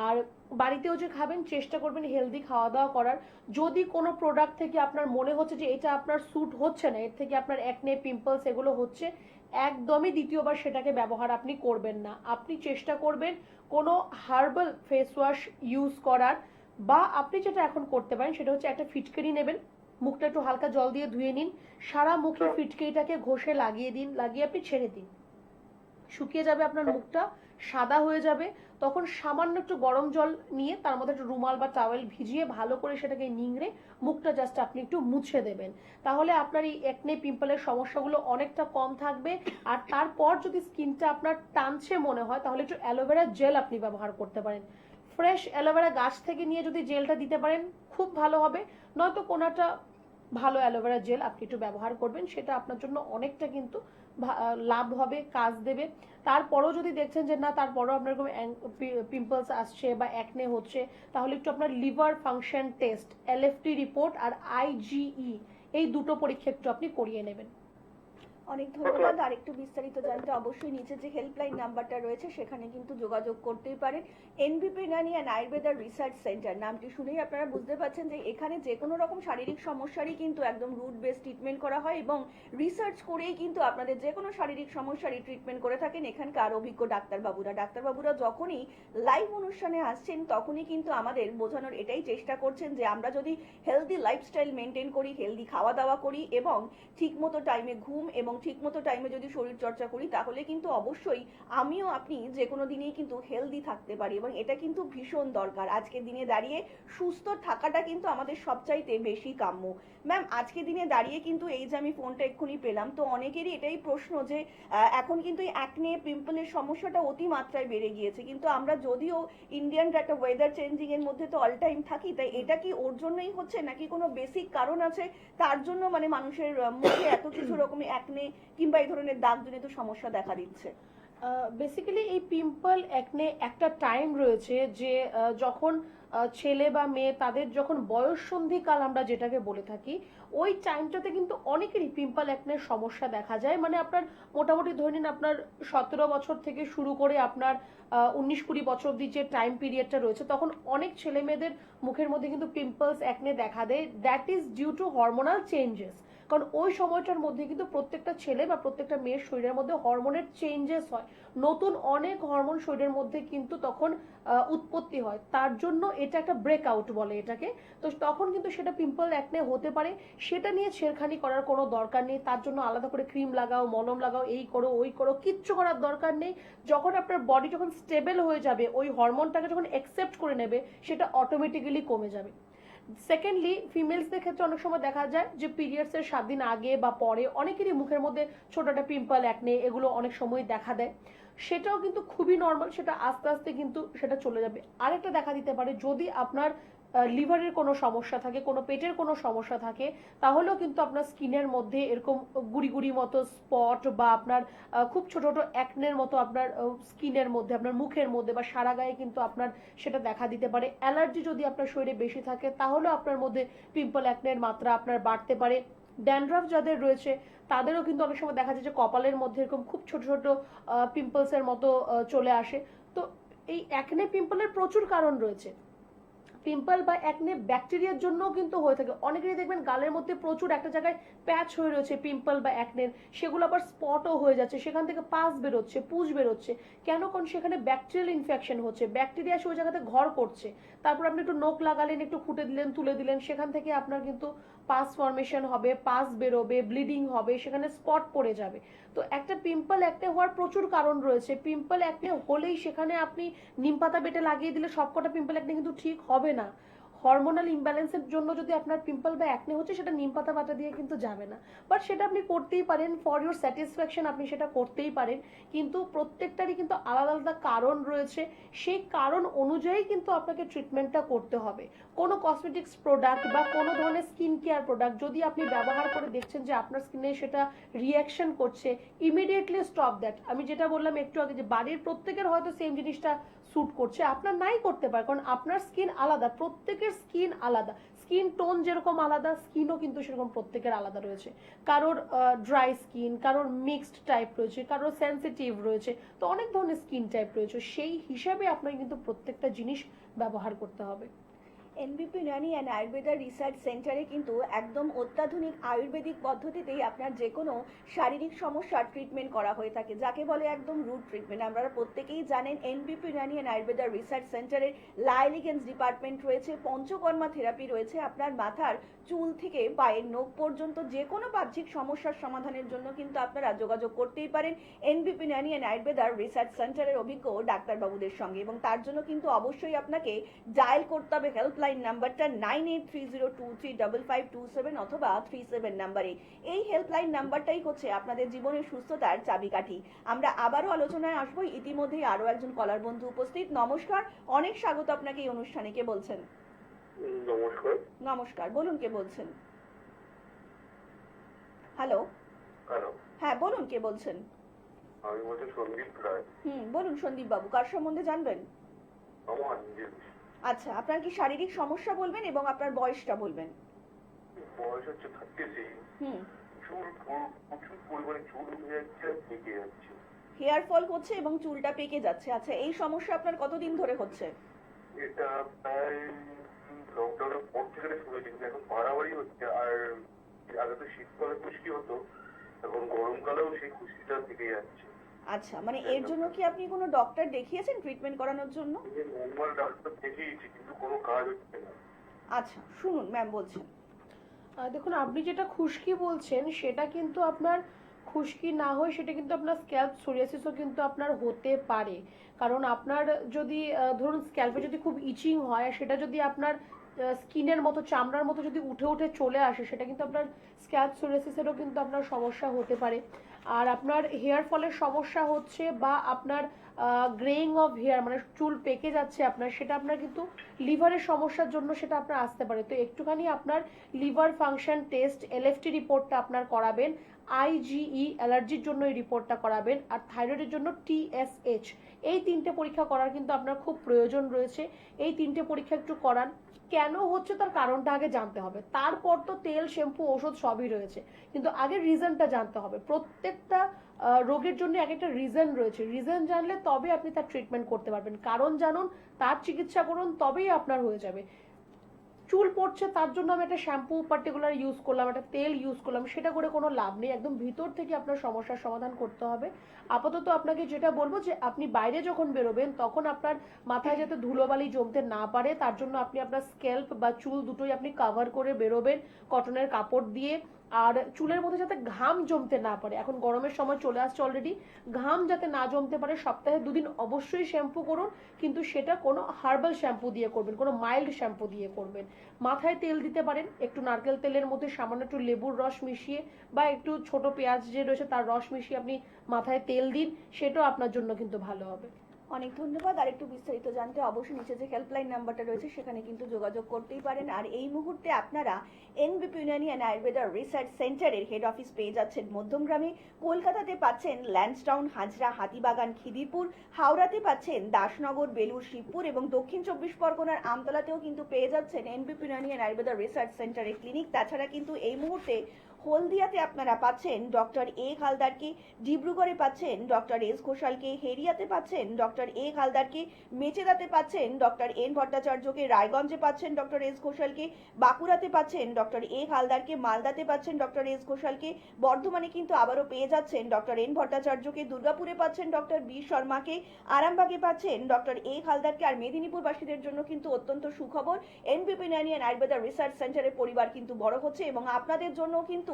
Speaker 2: আর বাড়িতেও যে খাবেন চেষ্টা করবেন হেলদি খাওয়া দাওয়া করার। যদি কোনো প্রোডাক্ট থেকে আপনার মনে হচ্ছে যে এটা আপনার স্যুট হচ্ছে না, এর থেকে আপনার অ্যাকনে, পিম্পলস এগুলো হচ্ছে, একদমই দ্বিতীয়বার সেটাকে ব্যবহার আপনি করবেন না। আপনি চেষ্টা করবেন কোনো হার্বাল ফেস ওয়াশ ইউজ করার, বা আপনি যেটা এখন করতে পারেন সেটা হচ্ছে একটা ফিটকারি নেবেন, মুখটা একটু হালকা জল দিয়ে ধুয়ে নিন, সারা মুখে ফিটকারিটাকে ঘষে লাগিয়ে দিন, লাগিয়ে আপনি ছেড়ে দিন, শুকিয়ে যাবে আপনার মুখটা, সাদা হয়ে যাবে। তখন সামান্য একটু গরম জল নিয়ে তার মধ্যে একটু রুমাল বা টাওয়েল ভিজিয়ে ভালো করে সেটাকে নিংড়ে মুখটা জাস্ট আপনি একটু মুছে দেবেন। তাহলে আপনার এই একনে, পিম্পলের সমস্যাগুলো অনেকটা কম থাকবে। আর তারপর যদি স্কিনটা আপনার টানছে মনে হয়, তাহলে একটু অ্যালোভেরা জেল আপনি ব্যবহার করতে পারেন। ফ্রেশ অ্যালোভেরা গাছ থেকে নিয়ে যদি জেলটা দিতে পারেন খুব ভালো হবে, নয়তো কোনোটা ভালো অ্যালোভেরা জেল আপনি একটু ব্যবহার করবেন, সেটা আপনার জন্য অনেকটা কিন্তু লাভ হবে, কাজ দেবে। তারপরও যদি দেখছেন যে না, তারপরও আপনার পিম্পলস আসছে বা অ্যাকনে হচ্ছে, তাহলে একটু আপনার liver function test, LFT report আর আইজিই, এই দুটো পরীক্ষা একটু আপনি করিয়ে নেবেন।
Speaker 1: অনেক ধন্যবাদ। আর একটু বিস্তারিত জানতে অবশ্যই নিচে যে হেল্পলাইন নাম্বারটা রয়েছে সেখানে কিন্তু যোগাযোগ করতেই পারেন। এনবিপি Unani and Ayurveda research centre নামটি শুনেই আপনারা বুঝতে পারছেন যে এখানে যে কোনো রকম শারীরিক সমস্যারই কিন্তু একদম রুট বেস ট্রিটমেন্ট করা হয়, এবং রিসার্চ করেই কিন্তু আপনাদের যে কোনো শারীরিক সমস্যারই ট্রিটমেন্ট করে থাকেন এখানকার অভিজ্ঞ ডাক্তারবাবুরা যখনই লাইভ অনুষ্ঠানে আসছেন তখনই কিন্তু আমাদের বোঝানোর এটাই চেষ্টা করছেন যে আমরা যদি হেলদি লাইফস্টাইল মেনটেন করি, হেলদি খাওয়া দাওয়া করি এবং ঠিকমতো টাইমে ঘুম এবং এবং ঠিকমতো টাইমে যদি শরীর চর্চা করি তাহলে কিন্তু অবশ্যই আমিও আপনি যে কোনো দিনেই কিন্তু হেলদি থাকতে পারি, এবং এটা কিন্তু ভীষণ দরকার। আজকের দিনে দাঁড়িয়ে সুস্থ থাকাটা কিন্তু আমাদের সবচাইতে বেশি কাম্য। ম্যাম, আজকের দিনে দাঁড়িয়ে কিন্তু এই যে আমি ফোনটা এক্ষুনি পেলাম, তো অনেকেরই এটাই প্রশ্ন যে এখন কিন্তু অ্যাকনে পিম্পলের সমস্যাটা অতিমাত্রায় বেড়ে গিয়েছে, কিন্তু আমরা যদিও ইন্ডিয়ানরা একটা ওয়েদার চেঞ্জিং এর মধ্যে তো অল টাইম থাকি, তাই এটা কি ওর জন্যই হচ্ছে নাকি কোনো বেসিক কারণ আছে তার জন্য মানে মানুষের মুখে এত কিছু রকমের অ্যাকনে কিংবা এই ধরনের দাগজনিত সমস্যা দেখা দিচ্ছে?
Speaker 2: বেসিক্যালি এই পিম্পল একনে একটা টাইম রয়েছে যে যখন ছেলে বা মেয়ে তাদের যখন বয়ঃসন্ধিকাল আমরা যেটাকে বলে থাকি, ওই টাইমটাতে কিন্তু অনেকেরই পিম্পল একনের সমস্যা দেখা যায়। মানে আপনার মোটামুটি ধরে নিন আপনার 17 বছর থেকে শুরু করে আপনার 19-20 বছর অব্দি যে টাইম পিরিয়ডটা রয়েছে, তখন অনেক ছেলে মেয়েদের মুখের মধ্যে কিন্তু পিম্পলস একনে দেখা দেয়। That is due to hormonal changes. কারণ ওই সময়টার মধ্যে কিন্তু প্রত্যেকটা ছেলে বা প্রত্যেকটা মেয়ের শরীরের মধ্যে হরমোনের চেঞ্জেস হয়, নতুন অনেক হরমোন শরীরের মধ্যে কিন্তু তখন উৎপত্তি হয়। তার জন্য এটা একটা ব্রেকআউট বলে এটাকে। তো তখন কিন্তু সেটা পিম্পল একনে হতে পারে। সেটা নিয়ে ছেড়খানি করার কোনো দরকার নেই, তার জন্য আলাদা করে ক্রিম লাগাও, মলম লাগাও, এই করো ওই করো, কিচ্ছু করার দরকার নেই। যখন আপনার বডি যখন স্টেবল হয়ে যাবে, ওই হরমোনটাকে যখন অ্যাকসেপ্ট করে নেবে, সেটা অটোমেটিক্যালি কমে যাবে। সেকেন্ডলি, ফিমেলসদের ক্ষেত্রে অনেক সময় দেখা যায় যে পিরিয়ডস এর 7 দিন আগে বা পরে অনেকেরই মুখের মধ্যে ছোট একটা পিম্পল একনে এগুলো অনেক সময় দেখা দেয়। সেটাও কিন্তু খুবই নর্মাল, সেটা আস্তে আস্তে কিন্তু সেটা চলে যাবে। আরেকটা দেখা দিতে পারে, যদি আপনার লিভারের কোনো সমস্যা থাকে, কোনো পেটের কোনো সমস্যা থাকে, তাহলেও কিন্তু আপনার স্কিনের মধ্যে এরকম গুড়ি গুড়ি মতো স্পট বা আপনার খুব ছোট ছোট অ্যাকনের মতো আপনার স্কিনের মধ্যে, আপনার মুখের মধ্যে বা সারা গায়ে কিন্তু আপনার সেটা দেখা দিতে পারে। অ্যালার্জি যদি আপনার শরীরে বেশি থাকে, তাহলেও আপনার মধ্যে পিম্পল অ্যাকনের মাত্রা আপনার বাড়তে পারে। ড্যান্ড্রাফ যাদের রয়েছে তাদেরও কিন্তু অনেক সময় দেখা যায় যে কপালের মধ্যে এরকম খুব ছোট ছোট পিম্পলসের মতো চলে আসে। তো এই অ্যাকনে পিম্পলের প্রচুর কারণ রয়েছে। পিম্পল বা অ্যাকনে ব্যাকটেরিয়ার জন্যও কিন্তু হয়ে থাকে। অনেকেরই দেখবেন গালের মধ্যে প্রচুর একটা জায়গায় প্যাচ হয়ে রয়েছে পিম্পল বা অ্যাকনের, সেগুলো আবার স্পটও হয়ে যাচ্ছে, সেখান থেকে পাস বেরোচ্ছে, পুজ বেরোচ্ছে। কেন? কারণ সেখানে ব্যাকটেরিয়াল ইনফেকশন হচ্ছে, ব্যাকটেরিয়া সেই জায়গাতে ঘর করছে। তারপর আপনি একটু নখ লাগালেন, একটু ফুটে দিলেন, তুলে দিলেন, সেখান থেকে আপনার কিন্তু পাস ফর্মেশন হবে, পাস বেরোবে, ব্লিডিং হবে, সেখানে স্পট পড়ে যাবে। তো একটা পিম্পল অ্যাকনে হওয়ার প্রচুর কারণ রয়েছে। পিম্পল অ্যাকনে হলেই সেখানে আপনি নিম পাতা বেটে লাগিয়ে দিলে সবকটা পিম্পল অ্যাকনে কিন্তু ঠিক হবে না। হরমোনাল ইমব্যালেন্সের জন্য যদি আপনার পিম্পল বা অ্যাকনে হচ্ছে, সেটা নিম পাতা বাটা দিয়ে কিন্তু যাবে না। বাট সেটা আপনি করতেই পারেন, ফর ইউর স্যাটিসফ্যাকশন আপনি সেটা করতেই পারেন। কিন্তু প্রত্যেকটারই কিন্তু আলাদা আলাদা কারণ রয়েছে, সেই কারণ অনুযায়ী কিন্তু আপনাকে ট্রিটমেন্টটা করতে হবে। কোনো কসমেটিক্স প্রোডাক্ট বা কোনো ধরনের স্কিন কেয়ার প্রোডাক্ট যদি আপনি ব্যবহার করে দেখছেন যে আপনার স্কিনে সেটা রিয়াকশন করছে, ইমিডিয়েটলি স্টপ দ্যাট। আমি যেটা বললাম একটু আগে, যে বাড়ির প্রত্যেকের হয়তো সেম জিনিসটা স্যুট করছে, আপনার নাই করতে পারে, কারণ আপনার স্কিন আলাদা, প্রত্যেকের স্কিন আলাদা, স্কিন টোন যেরকম আলাদা, স্কিনও কিন্তু সেরকম প্রত্যেকের আলাদা রয়েছে। কারোর ড্রাই স্কিন, কারোর মিক্সড টাইপ রয়েছে, কারোর সেন্সিটিভ রয়েছে, তো অনেক ধরনের স্কিন টাইপ রয়েছে। সেই হিসাবে আপনাকে কিন্তু প্রত্যেকটা জিনিস ব্যবহার করতে হবে।
Speaker 1: এনবিপি ইউনানি অ্যান্ড আয়ুর্বেদা রিসার্চ সেন্টারে কিন্তু একদম অত্যাধুনিক আয়ুর্বেদিক পদ্ধতিতেই আপনার যে কোনো শারীরিক সমস্যার ট্রিটমেন্ট করা হয়ে থাকে, যাকে বলে একদম রুট ট্রিটমেন্ট। আপনারা প্রত্যেকেই জানেন এনবিপি ইউনানি অ্যান্ড আয়ুর্বেদা রিসার্চ সেন্টারের লাইলিগেন্স ডিপার্টমেন্ট রয়েছে, পঞ্চকর্মা থেরাপি রয়েছে। আপনার মাথার চুল থেকে পায়ের নখ পর্যন্ত যে কোনো বাহ্যিক সমস্যার সমাধানের জন্য কিন্তু আপনারা যোগাযোগ করতেই পারেন এনবিপি ইউনানি অ্যান্ড আয়ুর্বেদা রিসার্চ সেন্টারের অভিজ্ঞ ডাক্তারবাবুদের সঙ্গে, এবং তার জন্য কিন্তু অবশ্যই আপনাকে ডায়াল করতে হবে হেল্পলাইন নাম্বারটা 9830235527 অথবা 37 নাম্বারে। এই হেল্পলাইন নাম্বারটাই হচ্ছে আপনাদের জীবনের সুস্থতার চাবিকাঠি। আমরা আবারও আলোচনায় আসবো, ইতিমধ্যেই আরো একজন কলার বন্ধু উপস্থিত। নমস্কার, অনেক স্বাগত আপনাকে এই অনুষ্ঠানে। কে বলছেন?
Speaker 3: নমস্কার।
Speaker 1: নমস্কার, বলুন কে বলছেন? হ্যালো।
Speaker 3: হ্যালো,
Speaker 1: হ্যাঁ বলুন কে বলছেন?
Speaker 3: আমি বলছি সন্দীপ রায়।
Speaker 1: বলুন সন্দীপ বাবু, কার সম্বন্ধে জানবেন?
Speaker 3: আমার নিজের
Speaker 1: আচ্ছা, আপনার কি শারীরিক সমস্যা বলবেন এবং আপনার বয়সটা বলবেন?
Speaker 3: বয়স হচ্ছে 36। চুল প্রচুর পরিমাণে চুল উঠে যাচ্ছে, পেকে যাচ্ছে।
Speaker 1: হেয়ার ফল করছে এবং চুলটা পেকে যাচ্ছে। আচ্ছা, এই সমস্যা আপনার কতদিন ধরে হচ্ছে?
Speaker 3: এটা প্রায় লকডাউনের পর থেকে শুরু হয়েছে, কিন্তু এখন বাড়াবাড়ি হচ্ছে। আর আগে তো শীতকালে খুশকি হতো, এখন গরমকালেও সেই খুশকিটা থেকে যাচ্ছে।
Speaker 1: আচ্ছা, মানে এর জন্য কি আপনি কোনো ডক্টর দেখিয়েছেন ট্রিটমেন্ট করানোর জন্য?
Speaker 3: নর্মাল ডাক্তার দেখিয়েছি, কিন্তু কোনো কাজ হচ্ছে না।
Speaker 1: আচ্ছা শুনুন, ম্যাম বলছেন।
Speaker 2: দেখুন, আপনি যেটা খুশকি বলছেন সেটা কিন্তু আপনার খুশকি না হয় সেটা কিন্তু আপনার স্ক্যাল্প সোরিয়াসিসও কিন্তু আপনার হতে পারে। কারণ আপনার যদি ধরুন স্ক্যাল্পে যদি খুব ইচিং হয়, সেটা যদি আপনার স্কিনের মতো, চামড়ার মতো যদি উঠে উঠে চলে আসে, সেটা কিন্তু আপনার স্ক্যাল্প সোরিয়াসিসেরও কিন্তু আপনার সমস্যা হতে পারে। আর আপনার হেয়ার ফলের সমস্যা হচ্ছে বা আপনার গ্রেইং অফ হেয়ার, মানে চুল পেকে যাচ্ছে আপনার, সেটা আপনার কিন্তু লিভারের সমস্যার জন্য সেটা আপনার আসতে পারে। তো একটুখানি আপনার লিভার ফাংশন টেস্ট, এলএফটি রিপোর্টটা আপনার করাবেন। আইজিই অ্যালার্জির জন্য এই রিপোর্টটা করাবেন। আর থাইরয়েডের জন্য টিএসএইচ, এই তিনটে পরীক্ষা করার কিন্তু আপনার খুব প্রয়োজন রয়েছে। এই তিনটে পরীক্ষা একটু করান। কেন হচ্ছে তার কারণটা আগে জানতে হবে, তারপর তো তেল, শ্যাম্পু, ওষুধ সবই রয়েছে, কিন্তু আগে রিজনটা জানতে হবে। প্রত্যেকটা রোগের জন্য এক একটা রিজন রয়েছে, রিজন জানলে তবে আপনি তার ট্রিটমেন্ট করতে পারবেন। কারণ জানুন, তার চিকিৎসা করুন, তবেই আপনার হয়ে যাবে। চুল পড়ছে তার জন্য আমি একটা শ্যাম্পু পার্টিকুলার ইউজ করলাম, একটা তেল ইউজ করলাম, সেটা করে কোনো লাভ নেই। একদম ভিতর থেকে আপনার সমস্যার সমাধান করতে হবে। আপাতত আপনাকে যেটা বলবো যে আপনি বাইরে যখন বেরোবেন তখন আপনার মাথায় যাতে ধুলোবালি জমতে না পারে, তার জন্য আপনি আপনার স্ক্যাল্প বা চুল দুটোই আপনি কাভার করে বেরোবেন কটনের কাপড় দিয়ে। আর চুলের মধ্যে যাতে ঘাম জমতে না পারে, এখন গরমের সময় চলে আসছে অলরেডি, ঘাম যাতে না জমতে পারে, সপ্তাহে 2 দিন অবশ্যই শ্যাম্পু করুন, কিন্তু সেটা কোনো হার্বাল শ্যাম্পু দিয়ে করবেন, কোনো মাইল্ড শ্যাম্পু দিয়ে করবেন। মাথায় তেল দিতে পারেন, একটু নারকেল তেলের মধ্যে সামান্য একটু লেবুর রস মিশিয়ে বা একটু ছোট পেঁয়াজ যে রয়েছে তার রস মিশিয়ে আপনি মাথায় তেল দিন, সেটাও আপনার জন্য কিন্তু ভালো হবে।
Speaker 1: অনেক ধন্যবাদ। আর একটু বিস্তারিত জানতে অবশ্যই নিচে যে হেল্পলাইন নাম্বারটা রয়েছে সেখানে কিন্তু যোগাযোগ করতেই পারেন। আর এই মুহূর্তে আপনারা এনবিপি ইউনানি অ্যান্ড আয়ুর্বেদা রিসার্চ সেন্টারের হেড অফিস পেয়ে যাচ্ছেন মধ্যমগ্রামে, কলকাতাতে পাচ্ছেন ল্যান্সডাউন, হাজরা, হাতিবাগান, খিদিরপুর, হাওড়াতে পাচ্ছেন দাসনগর, বেলুর, শিবপুর এবং দক্ষিণ 24 পরগনার আমতলাতেও কিন্তু পেয়ে যাচ্ছেন এনবিপি ইউনানি অ্যান্ড আয়ুর্বেদা রিসার্চ সেন্টারের ক্লিনিক। তাছাড়া কিন্তু এই মুহূর্তে হলদিয়াতে আপনারা পাচ্ছেন ডক্টর এ হালদারকে, ডিব্রুগড়ে পাচ্ছেন ডক্টর এস ঘোষালকে, হেরিয়াতে পাচ্ছেন ডক্টর এ হালদারকে, মেচেদাতে পাচ্ছেন ডক্টর এন ভট্টাচার্যকে, রায়গঞ্জে পাচ্ছেন ডক্টর এস ঘোষালকে, বাঁকুড়াতে পাচ্ছেন ডক্টর এ হালদারকে, মালদাতে পাচ্ছেন ডক্টর এস ঘোষালকে, বর্ধমানে কিন্তু আবারও পেয়ে যাচ্ছেন ডক্টর এন ভট্টাচার্যকে, দুর্গাপুরে পাচ্ছেন ডক্টর বি শর্মাকে, আরামবাগে পাচ্ছেন ডক্টর এ হালদারকে। আর মেদিনীপুরবাসীদের জন্য কিন্তু অত্যন্ত সুখবর, এনবিপি ইউনানি অ্যান্ড আয়ুর্বেদা রিসার্চ সেন্টারের পরিবার কিন্তু বড় হচ্ছে এবং আপনাদের জন্য কিন্তু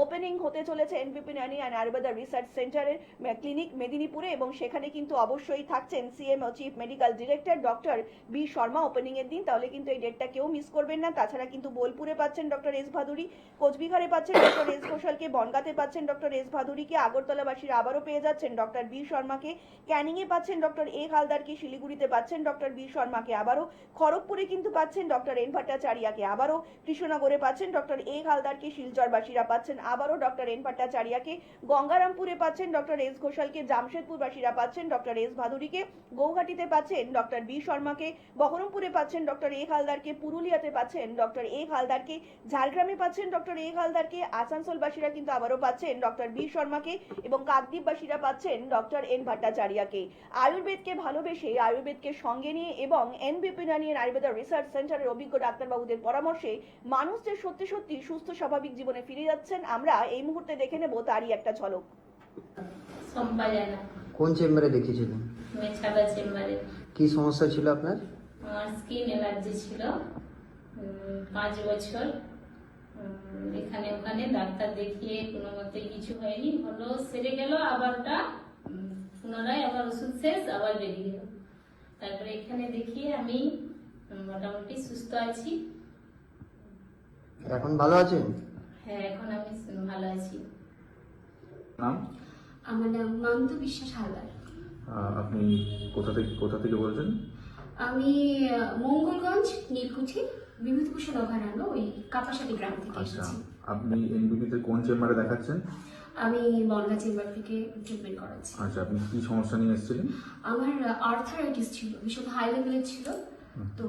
Speaker 1: ওপেনিং হতে চলেছে NBP Unani and Ayurveda research সেন্টারের ক্লিনিক মেদিনীপুরে, এবং সেখানে কিন্তু অবশ্যই থাকছেন CMO chief medical director doctor B Sharma opening এর দিন, তাহলে কিন্তু এই ডেটটা কেউ মিস করবেন না। তাছাড়া কিন্তু বোলপুরে পাচ্ছেন ডক্টর এস ভাদুরী, কোচবিহারে পাচ্ছেন ডক্টর এস ঘোষালকে, বনগাঁতে পাচ্ছেন ডক্টর এস ভাদুরীকে, আগরতলাবাসীরা আবারও পেয়ে যাচ্ছেন ডক্টর বি শর্মাকে, ক্যানিংয়ে পাচ্ছেন ডক্টর এ হালদারকে, শিলিগুড়িতে পাচ্ছেন ডক্টর বি শর্মাকে আবারও, খড়গপুরে কিন্তু পাচ্ছেন ডক্টর এন ভট্টাচার্যকে আবারও, কৃষ্ণনগরে পাচ্ছেন ডক্টর এ হালদারকে, শিলচরবাসীরা পাচ্ছেন আবারও ডক্টর এন ভট্টাচার্যকে, গঙ্গারামপুরে পাচ্ছেন ডক্টর এস ঘোষালকে, জামশেদপুরবাসীরা পাচ্ছেন ডক্টর এস ভাদুরীকে, গৌহাটিতে পাচ্ছেন ডক্টর বি শর্মাকে, বহরমপুরে পাচ্ছেন ডক্টর এ হালদারকে, পুরুলিয়াতে পাচ্ছেন ডক্টর এ হালদারকে, ঝাড়গ্রামে পাচ্ছেন ডক্টর এ হালদারকে, আসানসোলবাসীরা কিন্তু আবারও পাচ্ছেন ডক্টর বি শর্মাকে এবং কাকদ্বীপবাসীরা পাচ্ছেন ডক্টর এন ভট্টাচার্যকে। আয়ুর্বেদকে ভালোবেসে, আয়ুর্বেদকে সঙ্গে নিয়ে এবং এনবিপি ইউনানি অ্যান্ড আয়ুর্বেদা রিসার্চ সেন্টারের অভিজ্ঞ ডাক্তারবাবুদের পরামর্শে মানুষ যে সত্যি সত্যি সুস্থ স্বাভাবিক জীবনে ফিরে যাচ্ছেন, আমরা এই মুহূর্তে দেখে নেব তারই একটা ঝলক।
Speaker 4: সম্পা জানা,
Speaker 5: কোন চেম্বারে দেখিয়েছিলেন?
Speaker 4: মেছাদা চেম্বারে।
Speaker 5: কি সমস্যা ছিল আপনার?
Speaker 4: আমার স্কিন অ্যালার্জি ছিল 5 বছর। এখানে ওখানে ডাক্তার দেখিয়ে কোনো মতে কিছু হয়নি, হলো সেরে গেল, আবার ওটা পুনরায় আবার ওষুধ শেষ, আবার বেরিয়ে গেল। তারপরে এখানে দেখিয়ে আমি মোটামুটি সুস্থ আছি।
Speaker 5: এখন ভালো আছেন?
Speaker 4: হ্যাঁ, এখন আমি ভালো আছি।
Speaker 6: নাম?
Speaker 7: আমার নাম মান্তু বিশ্বাস হালদার।
Speaker 6: আপনি কোথা থেকে বলছেন?
Speaker 7: আমি মঙ্গলগঞ্জ নীলকুঠি বিভূতিভূষণ অভয়ারণ্য ওই কাপাসাটি গ্রাম থেকে
Speaker 6: আচ্ছা,
Speaker 7: এসেছি।
Speaker 6: আপনি এনবিপিতে কোন চেম্বারে দেখাচ্ছেন?
Speaker 7: আমি বনগা চেম্বার থেকে ট্রিটমেন্ট করাচ্ছি।
Speaker 6: আচ্ছা, আপনি কি সমস্যা নিয়ে এসেছিলেন?
Speaker 7: আমার আর্থারাইটিস ছিল, ভীষণ হাই লেভেলের ছিল। তো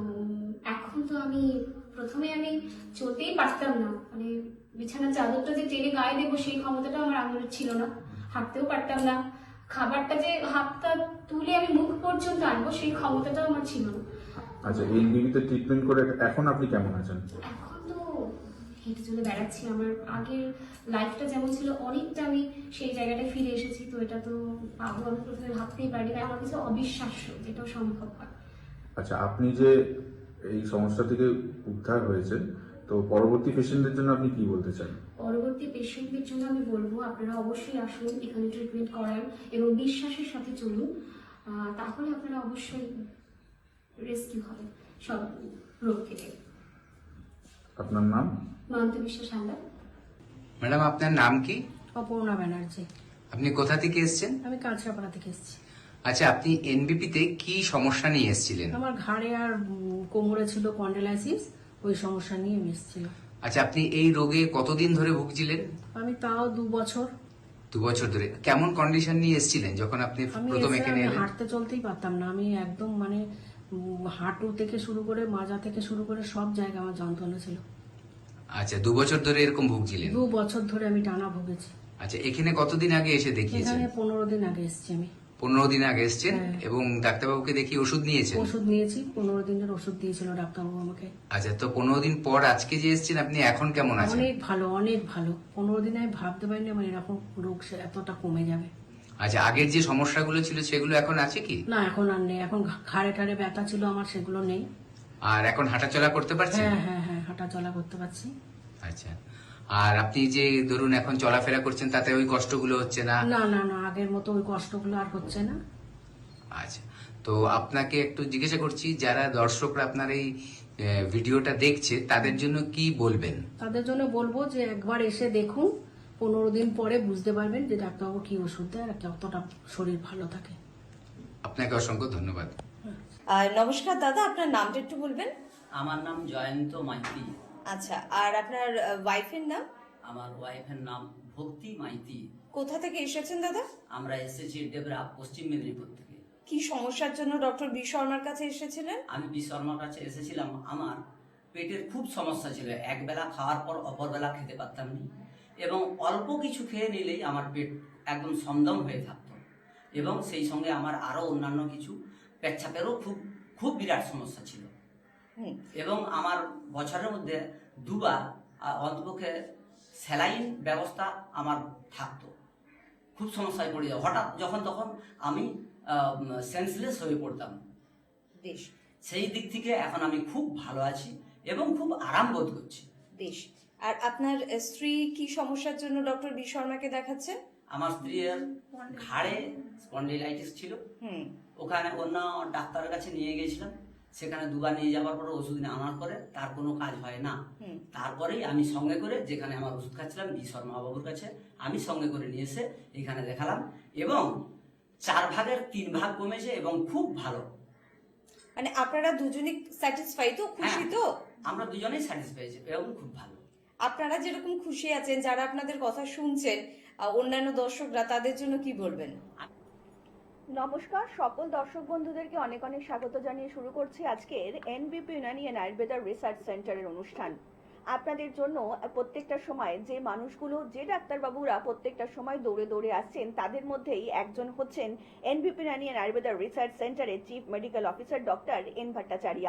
Speaker 7: এখন তো আমি প্রথমে চলতেই পারতাম না, মানে বিছানার চাদরটা যে টেনে গায়ে দেবো সেই ক্ষমতাটা আমার আঙুলের ছিল না, হাঁটতেও পারতাম না, খাবারটা যে হাতটা তুলে আমি মুখ পর্যন্ত আনবো সেই ক্ষমতাটাও আমার ছিল না।
Speaker 6: আচ্ছা, এনবিপিতে ট্রিটমেন্ট করে এখন আপনি কেমন আছেন?
Speaker 7: এখন তো হেঁটে চলে বেড়াচ্ছি, আমার আগের লাইফটা যেমন ছিল অনেকটা আমি সেই জায়গাটায় ফিরে এসেছি। তো এটা তো পাবো আমি প্রথমে ভাবতেই পারি, তাই আমার কাছে অবিশ্বাস্য যেটাও সম্ভব হয়।
Speaker 6: আচ্ছা, আপনি যে এই সমস্যা থেকে উদ্ধার হয়েছেন তো পরবর্তী পেশেন্টদের জন্য আপনি কি বলতে চান?
Speaker 7: পরবর্তী পেশেন্টদের জন্য আমি বলবো আপনারা অবশ্যই আসুন, এখানে ট্রিটমেন্ট করান এবং বিশ্বাসের সাথে চলুন। তাহলে আপনারা অবশ্যই রেস্কিউ হবে সব রোগ থেকে।
Speaker 6: আপনার নাম?
Speaker 7: মান্ত বিশ্বাস হালদার।
Speaker 8: ম্যাডাম আপনার নাম কি?
Speaker 9: অপর্ণা ব্যানার্জি।
Speaker 8: আপনি কোথা থেকে এসেছেন?
Speaker 9: আমি কাঁচরাপাড়া থেকে এসেছি।
Speaker 8: আচ্ছা, আপনি এনবিপিতে কি সমস্যা নিয়ে এসেছিলেন?
Speaker 9: আমার ঘাড়ে আর কোমরে ছিল কন্ডাইলাইসিস, ওই সমস্যা নিয়ে আমি এসেছিলাম।
Speaker 8: আচ্ছা, আপনি এই রোগে কতদিন ধরে ভুগছিলেন?
Speaker 9: আমি তাও 2 বছর।
Speaker 8: 2 বছর ধরে। কেমন কন্ডিশন নিয়ে এসেছিলেন যখন আপনি
Speaker 9: আমি
Speaker 8: প্রথম
Speaker 9: এসে
Speaker 8: এখানে
Speaker 9: আমি
Speaker 8: এলেন?
Speaker 9: হাঁটতে চলতেই পারতাম না। আমি একদম মানে হাঁটু থেকে শুরু করে মাজা থেকে শুরু করে সব জায়গায় আমার যন্ত্রণা ছিল।
Speaker 8: আচ্ছা, 2 বছর ধরে এরকম ভুগছিলেন?
Speaker 9: 2 বছর ধরে আমি টানা ভুগেছি।
Speaker 8: আচ্ছা, এখানে কতদিন আগে এসে দেখিয়েছেন?
Speaker 9: এখানে 15 দিন আগে এসেছি আমি।
Speaker 8: 15 দিন আগে এসেছেন
Speaker 9: হ্যাঁ।
Speaker 8: এবং ডাক্তারবাবুকে দেখিয়ে ওষুধ নিয়েছেন?
Speaker 9: ওষুধ নিয়েছি, 15 দিনের ওষুধ দিয়েছিল ডাক্তারবাবু আমাকে।
Speaker 8: আচ্ছা, তো 15 দিন পর আজকে যে এসেছেন আপনি এখন কেমন আছেন?
Speaker 9: অনেক ভালো, অনেক ভালো। 15 দিনে আমি ভাবতে পারিনি আমার এরকম রোগ এতটা কমে যাবে।
Speaker 8: আচ্ছা, আগের যে সমস্যাগুলো ছিল সেগুলো এখন আছে কি?
Speaker 9: না, এখন আর নেই। এখন ঘাড়ে টাড়ে ব্যথা ছিল আমার, সেগুলো নেই।
Speaker 8: আর এখন হাঁটাচলা করতে পারছেন?
Speaker 9: হ্যাঁ হ্যাঁ হ্যাঁ, হাঁটা চলা করতে পারছি।
Speaker 8: আচ্ছা, আর আপনি যে ধরুন এখন চলাফেরা করছেন তাতে ওই কষ্টগুলো হচ্ছে না?
Speaker 9: না না না, আগের মতো ওই কষ্টগুলো আর হচ্ছে না।
Speaker 8: আচ্ছা, তো আপনাকে একটু জিজ্ঞাসা করছি, যারা দর্শকরা আপনার এই ভিডিওটা দেখছে তাদের জন্য কি বলবেন?
Speaker 9: তাদের জন্য বলবো যে একবার এসে দেখুন, 15 দিন পরে বুঝতে পারবেন যে ডাক্তারবাবু কি ওষুধ দেয় আর কতটা শরীর ভালো থাকে।
Speaker 8: আপনাকে অসংখ্য ধন্যবাদ।
Speaker 1: নমস্কার দাদা, আপনার নামটা একটু বলবেন?
Speaker 10: আমার নাম জয়ন্ত মাইতি।
Speaker 1: আচ্ছা, আর আপনার ওয়াইফের নাম?
Speaker 10: আমার ওয়াইফের নাম ভক্তি মাইতি।
Speaker 1: কোথা থেকে এসেছেন দাদা?
Speaker 10: আমরা এসেছি ডেবরা, পশ্চিম মেদিনীপুর থেকে।
Speaker 1: কি সমস্যার জন্য ডক্টর বি শর্মার কাছে এসেছিলেন?
Speaker 10: আমি বি শর্মার কাছে এসেছিলাম। আমার পেটের খুব সমস্যা ছিল, একবেলা খাওয়ার পর অপরবেলা খেতে পারতাম না এবং অল্প কিছু খেয়ে নিলেই আমার পেট একদম সমদম হয়ে থাকতো এবং সেই সঙ্গে আমার আরো অন্যান্য কিছু পেচ্ছাপেরও খুব খুব বিরাট সমস্যা ছিল এবং আমার বছরের মধ্যে 2 বার অন্তপক্ষে স্যালাইন ব্যবস্থা আমার থাকতো। খুব সমস্যায় পড়ে যাও, হঠাৎ যখন তখন আমি সেন্সলেস হয়ে পড়তাম।
Speaker 1: বেশ,
Speaker 10: সেই দিক থেকে এখন আমি খুব ভালো আছি এবং খুব আরাম বোধ করছি।
Speaker 1: বেশ। আর আপনার স্ত্রী কি সমস্যার জন্য ডক্টর বি শর্মাকে দেখাচ্ছেন?
Speaker 10: আমার স্ত্রীর ঘাড়ে স্পন্ডিলাইটিস ছিল। ওখানে অন্য ডাক্তারের কাছে নিয়ে গেছিলাম, সেখানে 2 বার নিয়ে যাওয়ার পরে ওষুধ আনার পরে তার কোনো কাজ হয় না। তারপরেই আমি সঙ্গে করে, যেখানে আমার ওষুধ খাচ্ছিলাম বি শর্মা বাবুর কাছে, আমি সঙ্গে করে নিয়ে এসে এখানে দেখালাম এবং 4 ভাগের 3 ভাগ কমেছে এবং খুব ভালো।
Speaker 1: মানে আপনারা দুজনেই স্যাটিসফাই তো, খুশি তো?
Speaker 10: আমরা দুজনেই স্যাটিসফাই এবং খুব ভালো।
Speaker 1: আপনারা যেরকম খুশি আছেন, যারা আপনাদের কথা শুনছেন, অন্যান্য দর্শকরা, তাদের জন্য কি বলবেন? নমস্কার, সকল দর্শক বন্ধুদেরকে অনেক অনেক স্বাগত জানিয়ে শুরু করছি আজকের এনবিপি ইউনানি অ্যান্ড আয়ুর্বেদা রিসার্চ সেন্টারের অনুষ্ঠান। আপনাদের জন্য প্রত্যেকটা সময় যে মানুষগুলো, যে ডাক্তারবাবুরা প্রত্যেকটা সময় দৌড়ে দৌড়ে আসছেন, তাদের মধ্যেই একজন হচ্ছেন NBP Unani and Ayurveda research সেন্টারের chief medical officer doctor N Bhattacharya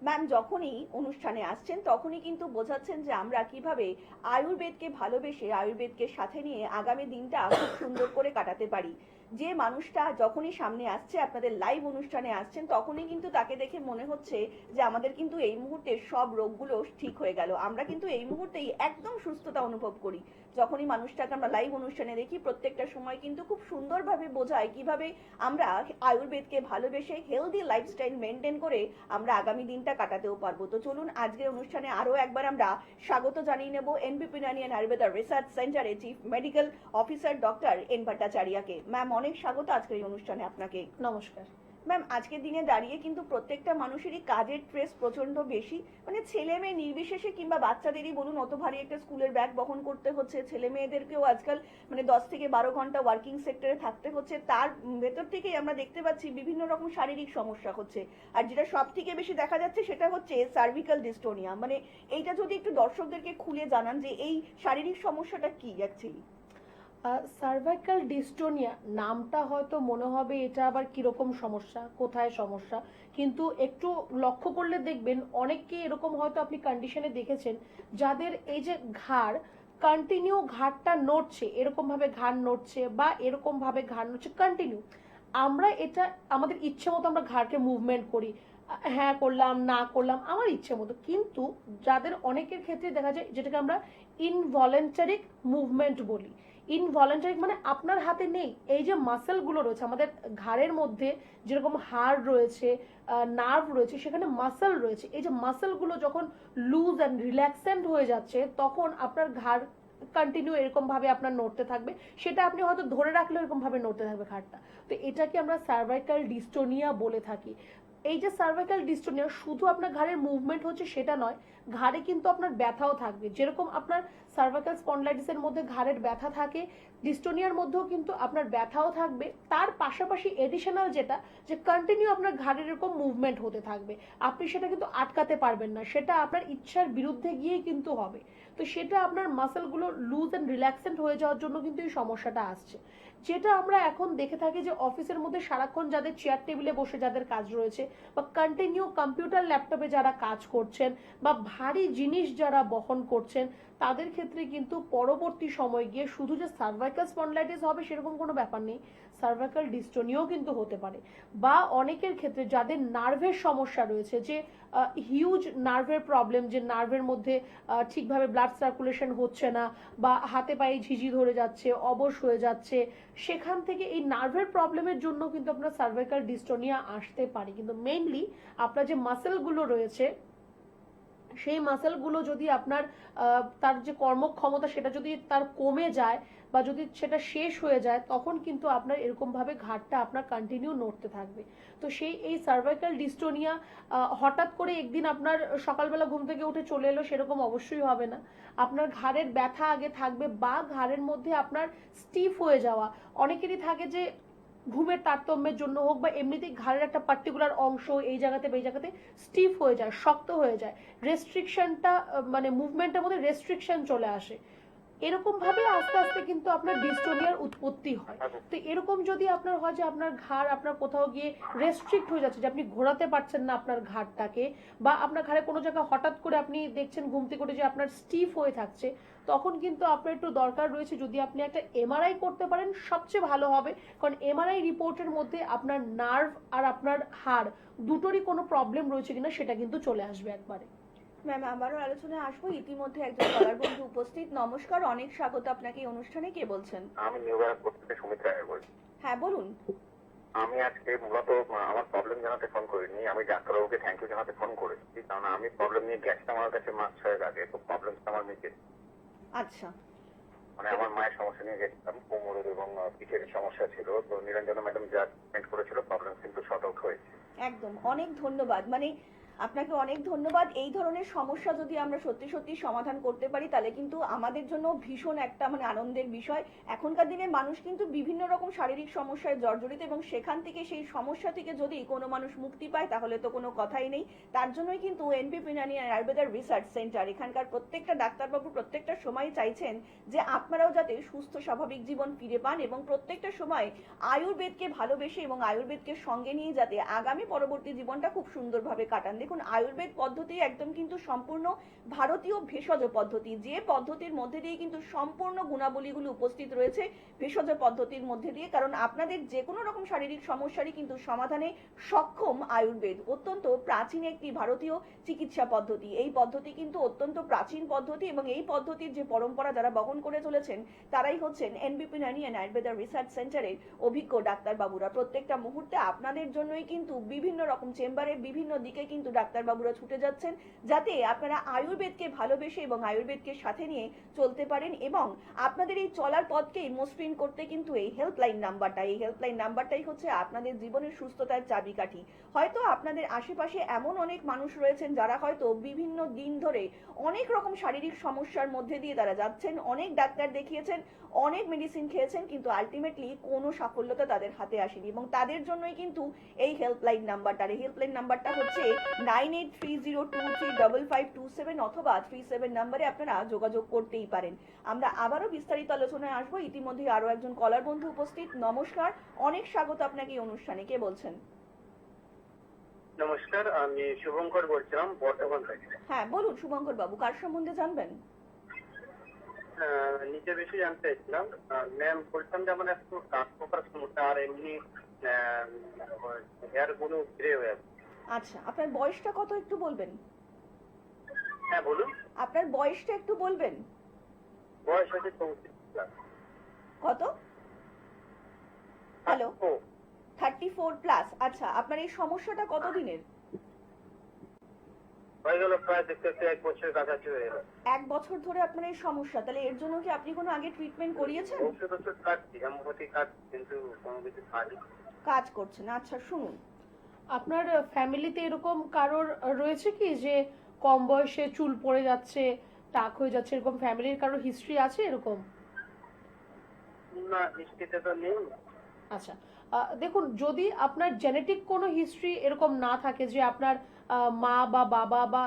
Speaker 1: ma'am. যখনই অনুষ্ঠানে আসছেন তখনই কিন্তু বোঝাচ্ছেন যে আমরা কিভাবে আয়ুর্বেদকে ভালোবেসে আয়ুর্বেদকে সাথে নিয়ে আগামী দিনটা খুব সুন্দর করে কাটাতে পারি। যে মানুষটা যখনই সামনে আসছে, আপনাদের লাইভ অনুষ্ঠানে আসছেন, তখনই কিন্তু তাকে দেখে মনে হচ্ছে যে আমাদের কিন্তু এই মুহূর্তে সব রোগগুলো ঠিক হয়ে গেল, আমরা কিন্তু এই মুহূর্তেই একদম সুস্থতা অনুভব করি। যখনই মানুষটাকে আমরা লাইভ অনুষ্ঠানে দেখি, প্রত্যেকটা সময় কিন্তু খুব সুন্দরভাবে বোঝায় কিভাবে আমরা আয়ুর্বেদকে ভালোবেসে হেলদি লাইফস্টাইল মেনটেন করে আমরা আগামী দিনটা কাটাতেও পারবো। তো চলুন আজকের অনুষ্ঠানে আরো একবার আমরা স্বাগত জানিয়ে নেব NBP Unani and Ayurveda research সেন্টারের chief medical officer doctor N ভট্টাচার্যকে। ম্যাম, অনেক স্বাগত আজকের এই অনুষ্ঠানে আপনাকে।
Speaker 2: নমস্কার
Speaker 1: ম্যাম। আজকের দিনে দাঁড়িয়ে কিন্তু প্রত্যেকটা মানুষেরই কাজের স্ট্রেস প্রচন্ড বেশি, মানে ছেলে মেয়ে নির্বিশেষে কিংবা বাচ্চাদেরই বলুন, অত ভারী একটা স্কুলের ব্যাগ বহন করতে হচ্ছে। ছেলে মেয়েদেরকেও আজকাল মানে 10 থেকে 12 ঘন্টা ওয়ার্কিং সেক্টরে থাকতে হচ্ছে। তার ভেতর থেকেই আমরা দেখতে পাচ্ছি বিভিন্ন রকম শারীরিক সমস্যা হচ্ছে, আর যেটা সব থেকে বেশি দেখা যাচ্ছে সেটা হচ্ছে সার্ভিক্যাল ডিস্টোনিয়া। মানে এইটা যদি একটু দর্শকদেরকে খুলে জানান যে এই শারীরিক সমস্যাটা কি অ্যাকচুয়ালি?
Speaker 2: সার্ভাইকাল ডিস্টোনিয়া নামটা হয়তো মনে হবে এটা আবার কিরকম সমস্যা, কোথায় সমস্যা, কিন্তু একটু লক্ষ্য করলে দেখবেন অনেককে এরকম হয়তো আপনি কন্ডিশনে দেখেছেন যাদের এই যে ঘাড় কন্টিনিউ ঘাড়টা নড়ছে, এরকম ভাবে ঘাড় নড়ছে বা এরকম ভাবে ঘাড় নড়ছে কন্টিনিউ। আমরা এটা আমাদের ইচ্ছে মতো আমরা ঘাড়কে মুভমেন্ট করি, হ্যাঁ করলাম না করলাম আমার ইচ্ছে মতো, কিন্তু যাদের অনেকের ক্ষেত্রে দেখা যায় যেটাকে আমরা ইনভলেন্টারি মুভমেন্ট বলি। ইনভলেন্টারি মানে আপনার হাতে নেই, এই যে মাসেলগুলো রয়েছে আমাদের ঘাড়ের মধ্যে, যেরকম হাড় রয়েছে, নার্ভ রয়েছে, সেখানে মাসেল রয়েছে, এই যে মাসেলগুলো যখন লুজ অ্যান্ড রিল্যাক্সেন্ট হয়ে যাচ্ছে তখন আপনার ঘাড় কন্টিনিউ এরকম ভাবে আপনার নড়তে থাকবে, সেটা আপনি হয়তো ধরে রাখলে এরকম ভাবে নড়তে থাকবে ঘাড়টা। তো এটাকে আমরা সার্ভাইকাল ডিস্টোনিয়া বলে থাকি। এই যে সার্ভাইকাল ডিস্টোনিয়া শুধু আপনার ঘাড়ের মুভমেন্ট হচ্ছে সেটা নয়, ঘাড়ে কিন্তু আপনার ব্যথাও থাকবে। যেরকম আপনার সার্ভাইকাল স্পন্ডলাইটিসের মধ্যে ঘাড়ের ব্যথা থাকে, ডিস্টোনিয়ার মধ্যেও কিন্তু আপনার ব্যথাও থাকবে। তার পাশাপাশি এডিশনাল যেটা, যে কন্টিনিউ আপনার ঘাড়ের এরকম মুভমেন্ট হতে থাকবে, আপনি সেটা কিন্তু আটকাতে পারবেন না, সেটা আপনার ইচ্ছার বিরুদ্ধে গিয়েই কিন্তু হবে। তো সেটা আপনার মাসেলগুলো লুজ অ্যান্ড রিল্যাক্সেন্ট হয়ে যাওয়ার জন্য কিন্তু এই সমস্যাটা আসছে। যেটা আমরা এখন দেখে থাকি যে অফিসের মধ্যে সারাক্ষণ যাদের চেয়ার টেবিলে বসে যাদের কাজ রয়েছে, বা কন্টিনিউ কম্পিউটার ল্যাপটপে যারা কাজ করছেন, বা ভারী জিনিস যারা বহন করছেন, তাদের ক্ষেত্রে কিন্তু পরবর্তী সময় গিয়ে শুধু যে সার্ভাইকাল স্পন্ডলাইটিস হবে সেরকম কোনো ব্যাপার নেই, সার্ভাইকাল ডিস্টোনিয়াও কিন্তু হতে পারে। বা অনেকের ক্ষেত্রে যাদের নার্ভের সমস্যা রয়েছে, যে হিউজ নার্ভের প্রবলেম, যে নার্ভের মধ্যে ঠিকভাবে ব্লাড সার্কুলেশন হচ্ছে না, বা হাতে পায়ে ঝিঝি ধরে যাচ্ছে, অবশ হয়ে যাচ্ছে, সেখান থেকে এই নার্ভের প্রবলেমের জন্য কিন্তু আপনার সার্ভাইকাল ডিস্টোনিয়া আসতে পারে। কিন্তু মেইনলি আপনার যে মাসেলগুলো রয়েছে, সেই মাসেলগুলো যদি আপনার তার যে কর্মক্ষমতা সেটা যদি তার কমে যায়, বা যদি সেটা শেষ হয়ে যায়, তখন কিন্তু আপনার এরকম ভাবে ঘাড়টা আপনার কন্টিনিউ নড়তে থাকবে। তো সেই এই সার্ভাইকাল ডিস্টোনিয়া হঠাৎ করে একদিন আপনার সকালবেলা ঘুম থেকে উঠে চলে এলো সেরকম অবশ্যই হবে না। আপনার ঘাড়ের ব্যথা আগে থাকবে, বা ঘাড়ের মধ্যে আপনার স্টিফ হয়ে যাওয়া, অনেকেরই থাকে যে ঘুমের তারতম্যের জন্য হোক, বা এমনিতেই ঘাড়ের একটা পার্টিকুলার অংশ এই জায়গাতে বা এই জায়গাতে স্টিফ হয়ে যায়, শক্ত হয়ে যায়, রেস্ট্রিকশনটা মানে মুভমেন্টের মধ্যে রেস্ট্রিকশন চলে আসে, এরকম ভাবে আস্তে আস্তে কিন্তু আপনার ডিস্টোনিয়ার উৎপত্তি হয়। তো এরকম যদি আপনার হয় যে আপনার ঘাড় আপনার কোথাও গিয়ে রেস্ট্রিক্ট হয়ে যাচ্ছে, যে আপনি ঘোরাতে পারছেন না আপনার ঘাড়টাকে, বা আপনার ঘাড়ে কোনো জায়গায় হঠাৎ করে আপনি দেখছেন ঘুম থেকে উঠে যে আপনার স্টিফ হয়ে থাকছে, তখন কিন্তু আপনার একটু দরকার রয়েছে, যদি আপনি একটা এমআরআই করতে পারেন সবচেয়ে ভালো হবে। কারণ এমআরআই রিপোর্টের মধ্যে আপনার নার্ভ আর আপনার হাড় দুটোরই কোনো প্রবলেম রয়েছে কিনা সেটা কিন্তু চলে আসবে একবারে।
Speaker 1: ম্যাম, আবারও আলোচনায় আসবো। ইতিমধ্যে একজন কলার বন্ধু উপস্থিত। নমস্কার, অনেক স্বাগত আপনাকে এই অনুষ্ঠানে। কে বলছেন?
Speaker 3: আমি নিউইয়র্ক থেকে সুমিত রায় বলছি।
Speaker 1: হ্যাঁ বলুন।
Speaker 3: আমি আজকে মূলত আমার প্রবলেম জানাতে ফোন করিনি, আমি ডাক্তারবাবুকে থ্যাংক ইউ জানাতে ফোন করেছি, কারণ আমি প্রবলেম নিয়ে গেছিলাম আমার কাছে মাস 6 আগে। তো প্রবলেমটা আমার নিজের,
Speaker 1: আচ্ছা,
Speaker 3: মানে আমার মায়ের সমস্যা নিয়ে গেছিলাম, কোমরের এবং পিঠের সমস্যা ছিল। তো নিরঞ্জনা ম্যাডাম যা ট্রিটমেন্ট করেছিল প্রবলেম কিন্তু শর্ট আউট হয়েছে।
Speaker 1: একদম অনেক ধন্যবাদ। মানে আপনাকে অনেক ধন্যবাদ। এই ধরনের সমস্যা যদি আমরা সত্যি সত্যি সমাধান করতে পারি তাহলে কিন্তু আমাদের জন্য ভীষণ একটা মানে আনন্দের বিষয়। এখনকার দিনে মানুষ কিন্তু বিভিন্ন রকম শারীরিক সমস্যায় জর্জরিত, এবং সেখান থেকে সেই সমস্যা থেকে যদি কোনো মানুষ মুক্তি পায় তাহলে তো কোনো কথাই নেই। তার জন্যই কিন্তু এনবি পিনানি আয়ুর্বেদা রিসার্চ সেন্টার, এখানকার প্রত্যেকটা ডাক্তারবাবু প্রত্যেকটা সময় চাইছেন যে আপনারাও যাতে সুস্থ স্বাভাবিক জীবন ফিরে পান, এবং প্রত্যেকটা সময় আয়ুর্বেদকে ভালোবেসে এবং আয়ুর্বেদকে সঙ্গে নিয়ে যাতে আগামী পরবর্তী জীবনটা খুব সুন্দরভাবে কাটান। দেখুন, আয়ুর্বেদ পদ্ধতি একদম কিন্তু সম্পূর্ণ ভারতীয় ভেষজ পদ্ধতি, যে পদ্ধতির মধ্যে দিয়ে কিন্তু সম্পূর্ণ গুণাবলীগুলো উপস্থিত রয়েছে ভেষজ পদ্ধতির মধ্যে দিয়ে। কারণ আপনাদের যে কোনো রকম শারীরিক সমস্যারই কিন্তু সমাধানে সক্ষম আয়ুর্বেদ। অত্যন্ত প্রাচীন একটি ভারতীয় চিকিৎসা পদ্ধতি। এই পদ্ধতি কিন্তু অত্যন্ত প্রাচীন পদ্ধতি, এবং এই পদ্ধতির যে পরম্পরা যারা বহন করে চলেছেন তারাই হচ্ছেন এনবিপি নানি অ্যান্ড আয়ুর্বেদা রিসার্চ সেন্টারের অভিজ্ঞ ডাক্তারবাবুরা। প্রত্যেকটা মুহূর্তে আপনাদের জন্যই কিন্তু বিভিন্ন রকম চেম্বারে বিভিন্ন দিকে কিন্তু ডাক্তারবাবুরা ছুটে যাচ্ছেন, যাতে আপনারা আয়ুর্বেদকে ভালোবেসে এবং আয়ুর্বেদকে সাথে নিয়ে চলতে পারেন। এবং আপনাদের এই চলার পথকেই মসৃণ করতে কিন্তু এই হেল্পলাইন নাম্বারটাই হচ্ছে আপনাদের জীবনের সুস্থতার চাবিকাঠি। হয়তো আপনাদের আশেপাশে এমন অনেক মানুষ রয়েছেন যারা হয়তো বিভিন্ন দিন ধরে অনেক রকম শারীরিক সমস্যার মধ্যে দিয়ে তারা যাচ্ছেন, অনেক ডাক্তার দেখিয়েছেন, অনেক মেডিসিন খেয়েছেন, কিন্তু আলটিমেটলি কোনো সাফল্যতা তাদের হাতে আসেনি। এবং তাদের জন্যই কিন্তু এই হেল্পলাইন নাম্বারটা হচ্ছে 9830235527 অথবা 37 নম্বরে আপনারা যোগাযোগ করতেই পারেন। আমরা আবারও বিস্তারিত আলোচনায় আসবো। ইতিমধ্যে আরো একজন কলার বন্ধু উপস্থিত। নমস্কার, অনেক স্বাগত আপনাকে এই অনুষ্ঠানে। কে বলছেন?
Speaker 3: নমস্কার, আমি শুভঙ্কর বলছিলাম বর্ধমান থেকে।
Speaker 1: হ্যাঁ বলুন শুভঙ্কর বাবু, কার সম্বন্ধে জানবেন?
Speaker 3: নিচে বেশি জানতে চাইছিলাম ম্যাম, বলছিলাম যে আমার একটু কাজ পোকার সমস্যা, আর এমনি হেয়ার গুলো গ্রে হয়ে আছে।
Speaker 1: আচ্ছা, আপনার বয়সটা কত একটু বলবেন?
Speaker 3: হ্যাঁ বলুন।
Speaker 1: আপনার বয়সটা একটু বলবেন?
Speaker 3: বয়স হচ্ছে 34+।
Speaker 1: কত? হ্যালো, 34+। আচ্ছা, আপনার এই সমস্যাটা কতদিনের?
Speaker 3: হয়ে গেল প্রায় দেখতে দেখতে 1 বছরের কাছাকাছি হয়ে গেল।
Speaker 1: 1 বছর ধরে আপনার এই সমস্যা, তাহলে এর জন্য কি আপনি কোনো আগে ট্রিটমেন্ট করিয়েছেন?
Speaker 3: ওষুধ খাচ্ছি, হোমিওপ্যাথি খাচ্ছি, কিন্তু কোনো কিছু কাজই
Speaker 1: কাজ করছে না। আচ্ছা শুনুন,
Speaker 2: আপনার ফ্যামিলিতে এরকম কারোর রয়েছে কি যে কম বয়সে চুল পড়ে যাচ্ছে, টাক হয়ে যাচ্ছে, এরকম ফ্যামিলির কারোর হিস্ট্রি আছে এরকম?
Speaker 3: না, হিস্ট্রিতে তো নেই।
Speaker 2: আচ্ছা, দেখুন, যদি আপনার জেনেটিক কোনো হিস্ট্রি এরকম না থাকে যে আপনার মা বা বাবা বা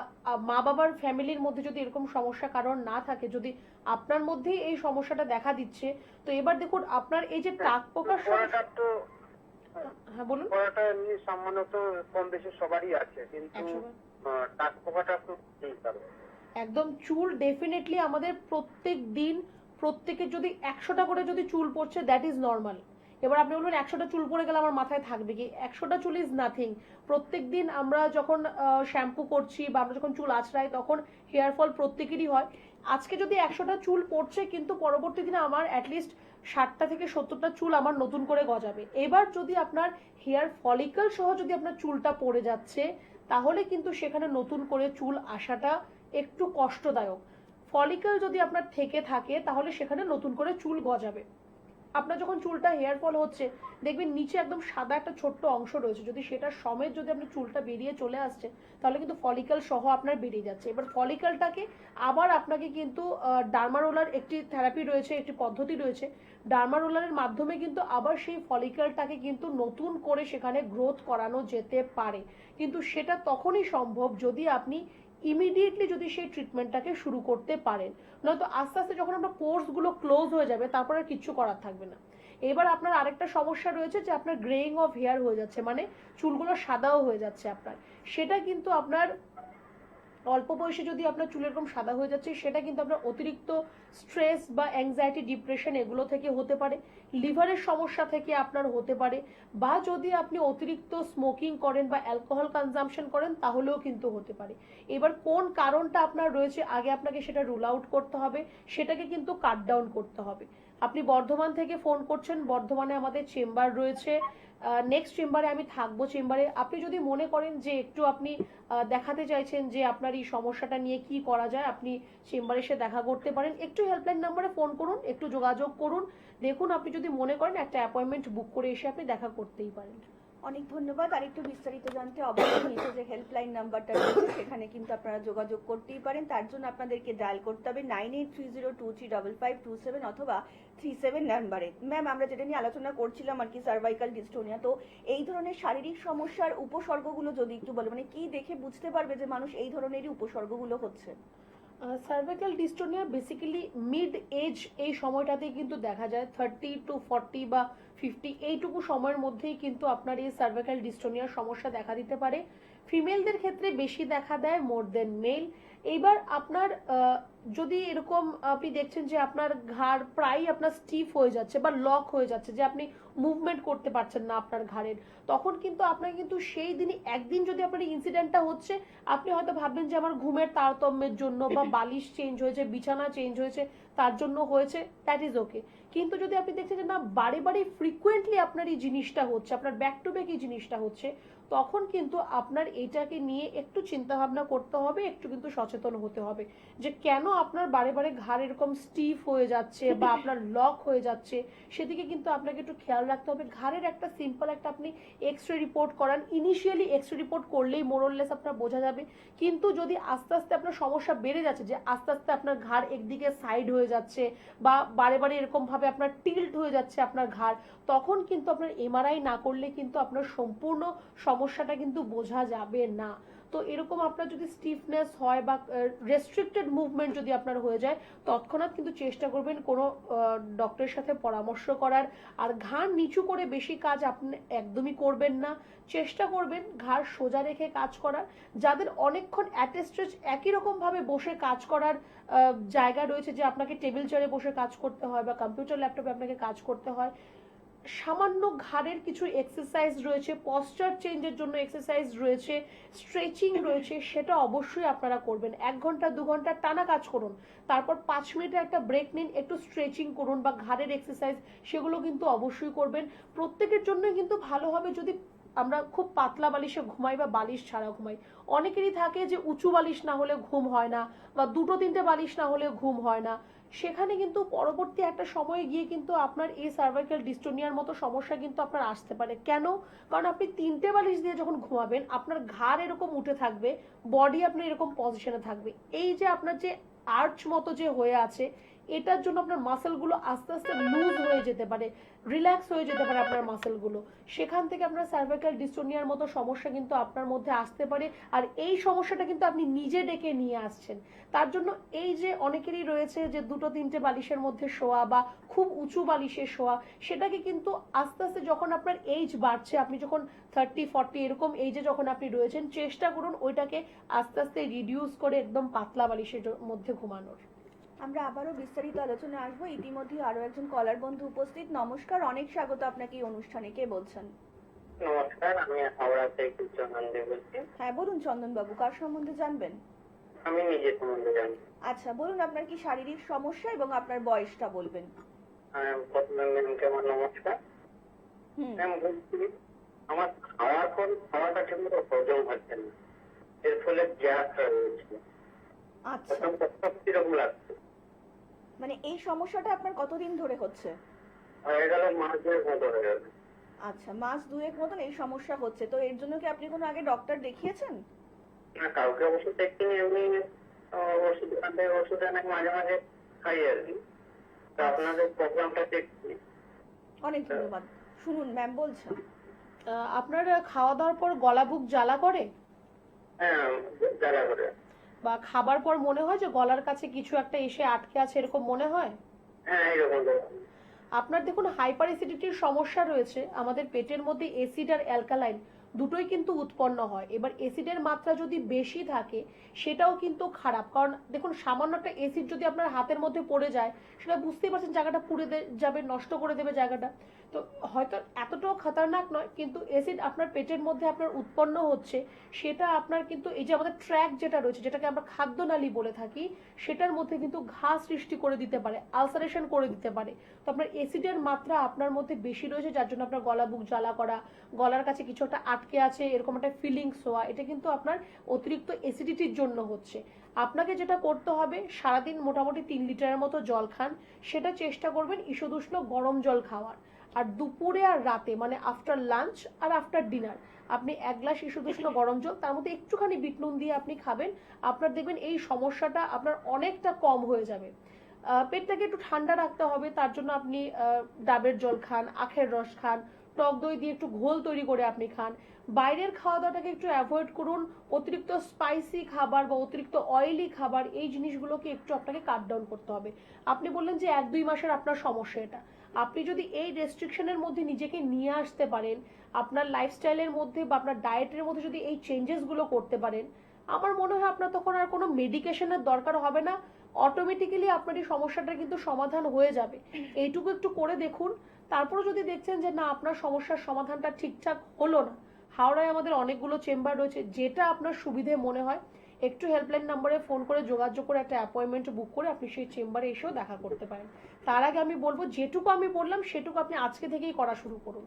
Speaker 2: মা বাবার ফ্যামিলির মধ্যে যদি এরকম সমস্যা কারণ না থাকে, যদি আপনার মধ্যেই এই সমস্যাটা দেখা দিচ্ছে, তো এবার দেখুন আপনার এই যে টাক পোকার
Speaker 3: পড়াটা তো
Speaker 2: হ্যাঁ বলুন।
Speaker 3: পড়াটা এমনি সামান্য কম বেশি সবারই আছে, কিন্তু
Speaker 2: 100
Speaker 3: টাক পোকাটা তো নেই কারো।
Speaker 2: একদম চুল ডেফিনেটলি আমাদের প্রত্যেক দিন প্রত্যেকের যদি 100টা করে যদি চুল পড়ছে, দ্যাট ইজ নর্মাল। এবার আপনি বলবেন 100টা চুল পড়ে গেলে আমার মাথায় থাকবে কি? 100টা চুল ইজ নাথিং। প্রত্যেক দিন আমরা যখন শ্যাম্পু করছি বা আমরা যখন চুল আঁচড়াই তখন হেয়ার ফল প্রত্যেকেরই হয়। আজকে যদি 100টা চুল পড়ছে, কিন্তু পরবর্তী দিনে আমার অ্যাটলিস্ট 60টা থেকে 70টা চুল আমার নতুন করে গজাবে। এবার যদি আপনার হেয়ার ফলিকল সহ যদি আপনার চুলটা পড়ে যাচ্ছে, তাহলে কিন্তু সেখানে নতুন করে চুল আসাটা একটু কষ্টদায়ক। ফলিকল যদি আপনার থেকে থাকে তাহলে সেখানে নতুন করে চুল গজাবে। আপনার যখন চুলটা হেয়ার ফল হচ্ছে, দেখবেন নিচে একদম সাদা একটা ছোট্ট অংশ রয়েছে, যদি সেটা সমেত যদি আপনার চুলটা বেরিয়ে চলে আসছে, তাহলে কিন্তু ফলিকল সহ আপনার বেরিয়ে যাচ্ছে। এবার ফলিকলটাকে আবার আপনাকে কিন্তু ডার্মারোলার একটি থেরাপি রয়েছে, একটি পদ্ধতি রয়েছে, ডার্মারোলারের মাধ্যমে কিন্তু আবার সেই ফলিকলটাকে কিন্তু নতুন করে সেখানে গ্রোথ করানো যেতে পারে। কিন্তু সেটা তখনই সম্ভব যদি আপনি ইমিডিয়েটলি যদি সেই ট্রিটমেন্টটাকে শুরু করতে পারেন। নয়তো আস্তে আস্তে যখন আপনার পোর্সগুলো ক্লোজ হয়ে যাবে, তারপর আর কিচ্ছু করার থাকবে না। এবার আপনার আরেকটা সমস্যা রয়েছে যে আপনার গ্রেইং অফ হেয়ার হয়ে যাচ্ছে, মানে চুলগুলো সাদাও হয়ে যাচ্ছে আপনার। সেটা কিন্তু আপনার অল্প বয়সে যদি আপনার চুল এরকম সাদা হয়ে যাচ্ছে, সেটা কিন্তু আপনার অতিরিক্ত স্ট্রেস বা অ্যাংজাইটি, ডিপ্রেশন এগুলো থেকে হতে পারে, লিভারের সমস্যা থেকে আপনার হতে পারে, বা যদি আপনি অতিরিক্ত স্মোকিং করেন বা অ্যালকোহল কনজাম্পশন করেন তাহলেও কিন্তু হতে পারে। এবার কোন কারণটা আপনার রয়েছে আগে আপনাকে সেটা রুল আউট করতে হবে, সেটাকে কিন্তু কাট ডাউন করতে হবে। আপনি বর্ধমান থেকে ফোন করছেন, বর্ধমানে আমাদের চেম্বার রয়েছে, নেক্সট চেম্বারে আমি থাকবো। চেম্বারে আপনি যদি মনে করেন যে একটু আপনি দেখাতে চাইছেন যে আপনার এই সমস্যাটা নিয়ে কি করা যায়, আপনি চেম্বারে এসে দেখা করতে পারেন। একটু হেল্পলাইন নাম্বারে ফোন করুন, একটু যোগাযোগ করুন, দেখুন আপনি যদি মনে করেন একটা অ্যাপয়েন্টমেন্ট বুক করে এসে আপনি দেখা করতেই পারেন।
Speaker 1: অনেক ধন্যবাদ। আর একটু বিস্তারিত জানতে অবশ্যই নিচে যে হেল্পলাইন নাম্বারটা রয়েছে সেখানে কিন্তু আপনারা যোগাযোগ করতেই পারেন। তার জন্য আপনাদেরকে ডায়াল করতে হবে 9830235527 অথবা 37 নাম্বারে। ম্যাম, আমরা যেটা নিয়ে আলোচনা করছিলাম আর কি, সার্ভাইকাল ডিস্টোনিয়া, তো এই ধরনের শারীরিক সমস্যার উপসর্গগুলো যদি একটু বলো, মানে কি দেখে বুঝতে পারবে যে মানুষ এই ধরনেরই উপসর্গগুলো হচ্ছে?
Speaker 2: Cervical dystonia basically mid age এই সময়টাতেই কিন্তু দেখা যায়, 30 to 40 বা 50 এইটুকু সময়ের মধ্যেই কিন্তু আপনার এই সার্ভাইকাল ডিস্টোনিয়ার সমস্যা দেখা দিতে পারে। ফিমেলদের ক্ষেত্রে বেশি দেখা দেয় মোর দেন মেল। এইবার আপনার যদি এরকম আপনি দেখছেন যে আপনার ঘাড় প্রায় আপনার স্টিফ হয়ে যাচ্ছে বা লক হয়ে যাচ্ছে, যে আপনি মুভমেন্ট করতে পারছেন না আপনার ঘাড়ের, তখন কিন্তু আপনার কিন্তু সেই দিনই একদিন যদি আপনার ইনসিডেন্টটা হচ্ছে, আপনি হয়তো ভাববেন যে আমার ঘুমের তারতম্যের জন্য বা বালিশ চেঞ্জ হয়েছে, বিছানা চেঞ্জ হয়েছে, তার জন্য হয়েছে, দ্যাট ইজ ওকে। কিন্তু যদি আপনি দেখছেন যে না বারে বারে ফ্রিকুয়েন্টলি আপনার এই জিনিসটা হচ্ছে, আপনার ব্যাক টু ব্যাক এই জিনিসটা হচ্ছে, তখন কিন্তু আপনার এটাকে নিয়ে একটু চিন্তা ভাবনা করতে হবে, একটু কিন্তু সচেতন হতে হবে যে কেন আপনার বারে বারে ঘাড় এরকম স্টিফ হয়ে যাচ্ছে বা আপনার লক হয়ে যাচ্ছে, সেদিকে কিন্তু আপনাকে একটু খেয়াল রাখতে হবে। ঘাড়ের একটা সিম্পল একটা আপনি এক্সরে রিপোর্ট করান, ইনিশিয়ালি এক্সরে রিপোর্ট করলেই মোরললেস আপনার বোঝা যাবে। কিন্তু যদি আস্তে আস্তে আপনার সমস্যা বেড়ে যাচ্ছে, যে আস্তে আস্তে আপনার ঘাড় একদিকে সাইড হয়ে যাচ্ছে বা বারে বারে এরকম ভাবে আপনার টিল্ট হয়ে যাচ্ছে আপনার ঘাড়, তখন কিন্তু আপনার এমআরআই না করলে কিন্তু আপনার সম্পূর্ণ সমস্যাটা কিন্তু বোঝা যাবে না। তো এরকম আপনার যদি স্টিফনেস হয় বা রেস্ট্রিক্টেড মুভমেন্ট যদি আপনার হয়ে যায়, তৎক্ষণাৎ কিন্তু চেষ্টা করবেন কোনো ডক্টরের সাথে পরামর্শ করার। আর ঘাড় নিচু করে বেশি কাজ আপনি একদমই করবেন না, চেষ্টা করবেন ঘাড় সোজা রেখে কাজ করার। যাদের অনেকক্ষণ অ্যাট এ স্ট্রেচ একই রকম ভাবে বসে কাজ করার জায়গা রয়েছে, যে আপনাকে টেবিল চেয়ারে বসে কাজ করতে হয় বা কম্পিউটার ল্যাপটপে আপনাকে কাজ করতে হয়, সামান্য ঘাড়ের কিছু এক্সারসাইজ রয়েছে, পশ্চার চেঞ্জের জন্য এক্সারসাইজ রয়েছে, স্ট্রেচিং রয়েছে, সেটা অবশ্যই আপনারা করবেন। 1 ঘন্টা 2 ঘন্টা টানা কাজ করুন, তারপর 5 মিনিটের একটা ব্রেক নিন, একটু স্ট্রেচিং করুন বা ঘাড়ের এক্সারসাইজ সেগুলো কিন্তু অবশ্যই করবেন। প্রত্যেকের জন্য কিন্তু ভালো হবে যদি আমরা খুব পাতলা বালিশে ঘুমাই বা বালিশ ছাড়া ঘুমাই। অনেকেরই থাকে যে উঁচু বালিশ না হলে ঘুম হয় না বা 2-3টে বালিশ না হলে ঘুম হয় না। সেখানে কিন্তু পরবর্তী একটা সময়ে গিয়ে কিন্তু আপনার এই সার্ভাইকাল ডিস্টোনিয়ার মতো সমস্যা কিন্তু আপনার আসতে পারে। কেন? কারণ আপনি 3টে বালিশ দিয়ে যখন ঘুমাবেন আপনার ঘাড় এরকম উঠে থাকবে, বডি আপনার এরকম পজিশনে থাকবে। এই যে আপনার যে আর্চ মতো যে হয়ে আছে, এটার জন্য আপনার মাসেলগুলো আস্তে আস্তে লুজ হয়ে যেতে পারে, রিল্যাক্স হয়ে যেতে পারে আপনার মাসেলগুলো। সেখান থেকে আপনার সার্ভাইকাল ডিস্টোনিয়ার মতো সমস্যা কিন্তু আপনার মধ্যে আসতে পারে। আর এই সমস্যাটা কিন্তু আপনি নিজে ডেকে নিয়ে আসছেন। তার জন্য এই যে অনেকেরই রয়েছে যে 2-3টে বালিশের মধ্যে শোয়া বা খুব উঁচু বালিশে শোয়া, সেটাকে কিন্তু আস্তে আস্তে যখন আপনার এইজ বাড়ছে, আপনি যখন 30-40 এরকম এইজে যখন আপনি রয়েছেন, চেষ্টা করুন ওইটাকে আস্তে আস্তে রিডিউস করে একদম পাতলা বালিশের মধ্যে ঘুমানোর।
Speaker 1: আমরা আবারও বিস্তারিত আলোচনা আসবো। ইতিমধ্যে আরো একজন কলার বন্ধু উপস্থিত। নমস্কার, অনেক স্বাগত আপনাকে এই অনুষ্ঠানে। কে বলছেন?
Speaker 11: নমস্কার, আমি হাওড়া থেকে চন্দন দে বলছি।
Speaker 1: হ্যাঁ বলুন চন্দন বাবু, কার সম্বন্ধে জানবেন?
Speaker 11: আমি নিজের সম্বন্ধে জানি।
Speaker 1: আচ্ছা বলুন, আপনার কি শারীরিক সমস্যা এবং আপনার বয়সটা বলবেন।
Speaker 11: প্রথমে ম্যামকে আমার নমস্কার। ম্যাম বলছি, আমার খাওয়াটা ঠিকমতো হজম হচ্ছে না, এর ফলে গ্যাসটা রয়েছে।
Speaker 1: আচ্ছা,
Speaker 11: কিরকম লাগছে?
Speaker 1: মানে এই সমস্যাটা আপনার কতদিন ধরে হচ্ছে?
Speaker 11: হয়ে গেল মাস 2 মতো হয়ে গেল।
Speaker 1: আচ্ছা, মাস 2 মতন এই সমস্যা হচ্ছে। তো এর জন্য কি আপনি কোনো আগে ডক্টর দেখিয়েছেন?
Speaker 11: না, কাউকে ওষুধ দেখিনি, এমনি ওষুধ দোকান থেকে ওষুধ এনে মাঝে মাঝে খাই আর কি। তো আপনাদের প্রোগ্রামটা দেখছি।
Speaker 1: অনেক ধন্যবাদ। শুনুন ম্যাম বলছেন।
Speaker 2: আপনার খাওয়া দাওয়ার পর গলা বুক জ্বালা করে?
Speaker 11: হ্যাঁ, জ্বালা করে।
Speaker 2: বা খাবার পর মনে হয় যে গলার কাছে কিছু একটা এসে আটকে আছে, এরকম মনে হয়?
Speaker 11: হ্যাঁ, এইরকম।
Speaker 2: আপনার দেখুন হাইপার অ্যাসিডিটির সমস্যা রয়েছে। আমাদের পেটের মধ্যে অ্যাসিড আর অ্যালকালাইন দুটোই কিন্তু উৎপন্ন হয়। এবার অ্যাসিডের মাত্রা যদি বেশি থাকে সেটাও কিন্তু খারাপ। কারণ দেখুন সামান্য একটা অ্যাসিড যদি আপনার হাতের মধ্যে পড়ে যায়, সেটা বুঝতেই পারছেন জায়গাটা পুড়ে যাবে, নষ্ট করে দেবে জায়গাটা। তো হয়তো এতটাও খতরনাক নয়, কিন্তু অ্যাসিড আপনার পেটের মধ্যে আপনার উৎপন্ন হচ্ছে, সেটা আপনার কিন্তু এই যে আমাদের ট্র্যাক যেটা রয়েছে, যেটাকে আমরা খাদ্যনালী বলে থাকি, সেটার মধ্যে কিন্তু ঘা সৃষ্টি করে দিতে পারে, আলসারেশন করে দিতে পারে। তো আপনার অ্যাসিডের মাত্রা আপনার মধ্যে বেশি রয়েছে, যার জন্য আপনার গলা বুক জ্বালা করা, গলার কাছে কিছু একটা আটকে আছে এরকম একটা ফিলিংস হওয়া, এটা কিন্তু আপনার অতিরিক্ত অ্যাসিডিটির জন্য হচ্ছে। আপনাকে যেটা করতে হবে, সারাদিন মোটামুটি 3 লিটারের মতো জল খান। সেটা চেষ্টা করবেন ঈষদুষ্ণ গরম জল খাওয়ার। আর দুপুরে আর রাতে, মানে আফটার লাঞ্চ আর আফটার ডিনার, আপনি 1 গ্লাস ঈষদুষ্ণ গরম জল, তার মধ্যে একটুখানি বিট নুন দিয়ে আপনি খাবেন। আপনার দেখবেন এই সমস্যাটা আপনার অনেকটা কম হয়ে যাবে। পেটটাকে একটু ঠান্ডা রাখতে হবে, তার জন্য আপনি ডাবের জল খান, আখের রস খান, টক দই দিয়ে একটু ঘোল তৈরি করে আপনি খান। বাইরের খাওয়া দাওয়াটাকে একটু অ্যাভয়েড করুন। অতিরিক্ত স্পাইসি খাবার বা অতিরিক্ত অয়েলি খাবার, এই জিনিসগুলোকে একটু আপনাকে কাট ডাউন করতে হবে। আপনি বললেন যে 1-2 মাসের আপনার সমস্যা এটা। আপনি যদি এই রেস্ট্রিকশনের মধ্যে নিজেকে নিয়ে আসতে পারেন, আপনার লাইফস্টাইলের মধ্যে বা আপনার ডায়েটের মধ্যে যদি এই চেঞ্জেসগুলো করতে পারেন, আমার মনে হয় আপনার তখন আর কোনো মেডিকেশনের দরকার হবে না। অটোমেটিক্যালি আপনার এই সমস্যাটা কিন্তু সমাধান হয়ে যাবে। এইটুকু একটু করে দেখুন। তারপরে যদি দেখছেন যে না, আপনার সমস্যার সমাধানটা ঠিকঠাক হলো না, হাওড়ায় আমাদের অনেকগুলো চেম্বার রয়েছে, যেটা আপনার সুবিধে মনে হয় একটু হেল্পলাইন নম্বরে ফোন করে যোগাযোগ করে একটা অ্যাপয়েন্টমেন্ট বুক করে আপনি সেই চেম্বারে এসেও দেখা করতে পারেন। তার আগে আমি বলবো যেটুকু আমি বললাম সেটুকু আপনি আজকে থেকেই করা শুরু করুন।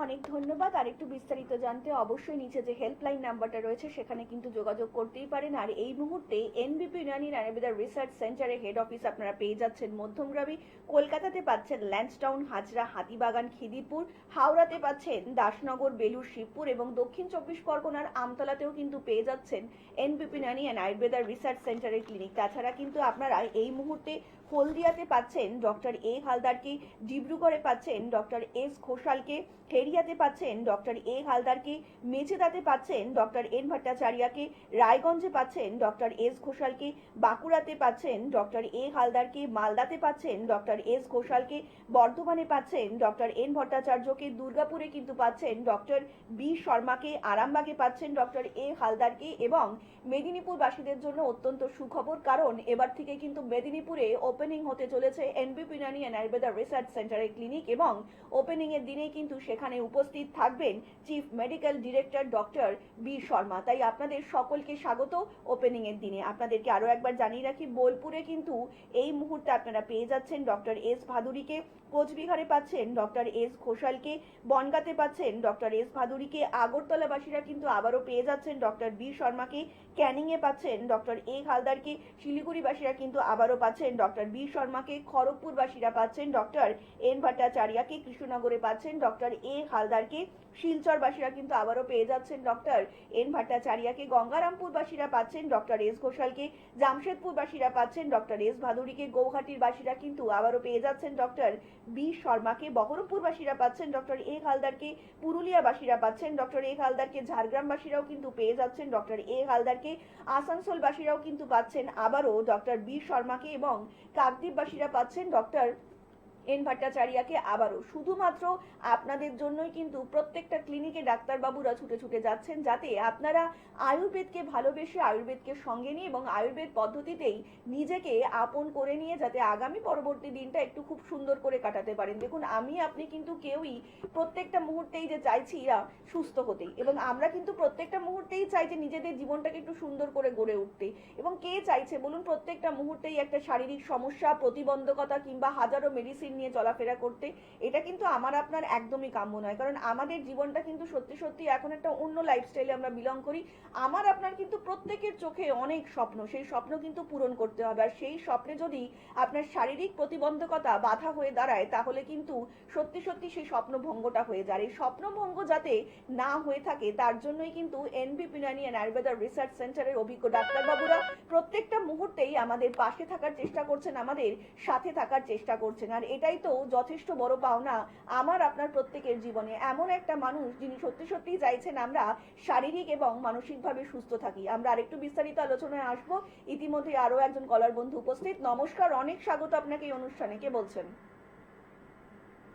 Speaker 1: অনেক ধন্যবাদ। আর একটু বিস্তারিত জানতে অবশ্যই নিচে যে হেল্পলাইন নাম্বারটা রয়েছে সেখানে কিন্তু যোগাযোগ করতেই পারেন। আর এই মুহূর্তে এনবিপি ইউনানি আয়ুর্বেদা রিসার্চ সেন্টারের হেড অফিস আপনারা পেয়ে যাচ্ছেন মধ্যমগ্রামে, কলকাতাতে পাচ্ছেন ল্যান্সটাউন, হাজরা, হাতিবাগান, খিদিরপুর, হাওড়াতে পাচ্ছেন দাসনগর, বেলুর, শিবপুর এবং দক্ষিণ 24 পরগনার আমতলাতেও কিন্তু পেয়ে যাচ্ছেন এনবিপি ইউনানি আয়ুর্বেদা রিসার্চ সেন্টারের ক্লিনিক। তাছাড়া কিন্তু আপনারা এই মুহূর্তে হলদিয়াতে পাচ্ছেন ডক্টর এ হালদারকে, ডিব্রুগড়ে পাচ্ছেন ডক্টর এস ঘোষালকে, হেরিয়াতে পাচ্ছেন ডক্টর এ হালদারকে, মেচেদাতে পাচ্ছেন ডক্টর এন ভট্টাচার্যকে, রায়গঞ্জে পাচ্ছেন ডক্টর এস ঘোষালকে, বাঁকুড়াতে পাচ্ছেন ডক্টর এ হালদারকে, মালদাতে পাচ্ছেন ডক্টর এস ঘোষালকে, বর্ধমানে পাচ্ছেন ডক্টর এন ভট্টাচার্যকে, দুর্গাপুরে কিন্তু পাচ্ছেন ডক্টর বি শর্মাকে, আরামবাগে পাচ্ছেন ডক্টর এ হালদারকে এবং মেদিনীপুরবাসীদের জন্য অত্যন্ত সুখবর, কারণ এবার থেকে কিন্তু মেদিনীপুরে ওপেনিং হতে চলেছে এনবি পিনানি অ্যান্ড আয়ুর্বেদা রিসার্চ সেন্টারের ক্লিনিক, এবং ওপেনিং এর দিনেই কিন্তু সেখানে উপস্থিত থাকবেন chief medical director doctor B Sharma. তাই আপনাদের সকলকে স্বাগত ওপেনিং এর দিনে। আপনাদেরকে আরো একবার জানিয়ে রাখি, বোলপুরে কিন্তু এই মুহূর্তে আপনারা পেয়ে যাচ্ছেন ডক্টর এস ভাদুরীকে, কোচবিহারে পাচ্ছেন ডক্টর এস ঘোষালকে, বনগাঁতে পাচ্ছেন ডক্টর এস ভাদুরীকে, আগরতলাবাসীরা কিন্তু আবারও পেয়ে যাচ্ছেন ডক্টর বি শর্মাকে, ক্যানিংয়ে পাচ্ছেন ডক্টর এ হালদারকে, শিলিগুড়িবাসীরা কিন্তু আবারও পাচ্ছেন ডক্টর বি শর্মাকে, খড়গপুরবাসীরা পাচ্ছেন ডক্টর এন ভট্টাচার্যকে, কৃষ্ণনগরে পাচ্ছেন ডক্টর এ হালদারকে, শিলচরবাসীরা কিন্তু আবারও পেয়ে যাচ্ছেন ডক্টর এন ভট্টাচার্যকে, গঙ্গারামপুরবাসীরা পাচ্ছেন ডক্টর এস ঘোষালকে, জামশেদপুরবাসীরা পাচ্ছেন ডক্টর এস ভাদুরীকে, গৌহাটির বাসীরা কিন্তু আবারও পেয়ে যাচ্ছেন ডক্টর বি শর্মাকে, বহরমপুরবাসীরা পাচ্ছেন ডক্টর এ হালদারকে, পুরুলিয়াবাসীরা পাচ্ছেন ডক্টর এ হালদারকে, ঝাড়গ্রামবাসীরাও কিন্তু পেয়ে যাচ্ছেন ডক্টর এ হালদারকে, আসানসোলবাসীরাও কিন্তু পাচ্ছেন আবারও ডক্টর বি শর্মাকে, এবং কাকদ্বীপবাসীরা পাচ্ছেন ডক্টর এন ভট্টাচার্যকে আবারও। শুধুমাত্র আপনাদের জন্যই কিন্তু প্রত্যেকটা ক্লিনিকে ডাক্তারবাবুরা ছুটে ছুটে যাচ্ছেন, যাতে আপনারা আয়ুর্বেদকে ভালোবেসে আয়ুর্বেদকে সঙ্গে নিয়ে এবং আয়ুর্বেদ পদ্ধতিতেই নিজেকে আপন করে নিয়ে যাতে আগামী পরবর্তী দিনটা একটু খুব সুন্দর করে কাটাতে পারেন। দেখুন, আমি আপনি কিন্তু কেউই প্রত্যেকটা মুহূর্তেই যে চাইছি সুস্থ হতেই, এবং আমরা কিন্তু প্রত্যেকটা মুহূর্তেই চাই যে নিজেদের জীবনটাকে একটু সুন্দর করে গড়ে উঠতে, এবং কে চাইছে বলুন প্রত্যেকটা মুহূর্তেই একটা শারীরিক সমস্যা, প্রতিবন্ধকতা কিংবা হাজারো মেডিসিন নিয়ে চলাফেরা করতে? এটা কিন্তু আমার আপনার একদমই কাম্য নয়, কারণ আমাদের জীবনটা কিন্তু সত্যি সত্যি এখন একটা অন্য লাইফস্টাইলে আমরা বিলং করি। আমার আপনার কিন্তু প্রত্যেকের চোখে অনেক স্বপ্ন, সেই স্বপ্ন কিন্তু পূরণ করতে হবে, আর সেই স্বপ্নে যদি আপনার শারীরিক প্রতিবন্ধকতা বাধা হয়ে দাঁড়ায়, তাহলে কিন্তু সত্যি সত্যি সেই স্বপ্নভঙ্গটা হয়ে যায়। এই স্বপ্নভঙ্গ যাতে না হয়ে থাকে তার জন্যই কিন্তু এনবি পিনানি অ্যান্ড আয়ুর্বেদা রিসার্চ সেন্টারের অভিজ্ঞ ডাক্তারবাবুরা প্রত্যেকটা মুহূর্তেই আমাদের পাশে থাকার চেষ্টা করছেন, আমাদের সাথে থাকার চেষ্টা করছেন। আর এটাই তো যথেষ্ট বড় পাওনা আমার আপনার প্রত্যেকের জীবনে, এমন একটা মানুষ যিনি সত্যি সত্যি চাইছেন আমরা শারীরিক এবং মানসিকভাবে সুস্থ থাকি। আমরা আরেকটু বিস্তারিত আলোচনায় আসবো। ইতিমধ্যে আরো একজন কলার বন্ধু উপস্থিত। নমস্কার, অনেক স্বাগত আপনাকে এই অনুষ্ঠানে। কে বলছেন?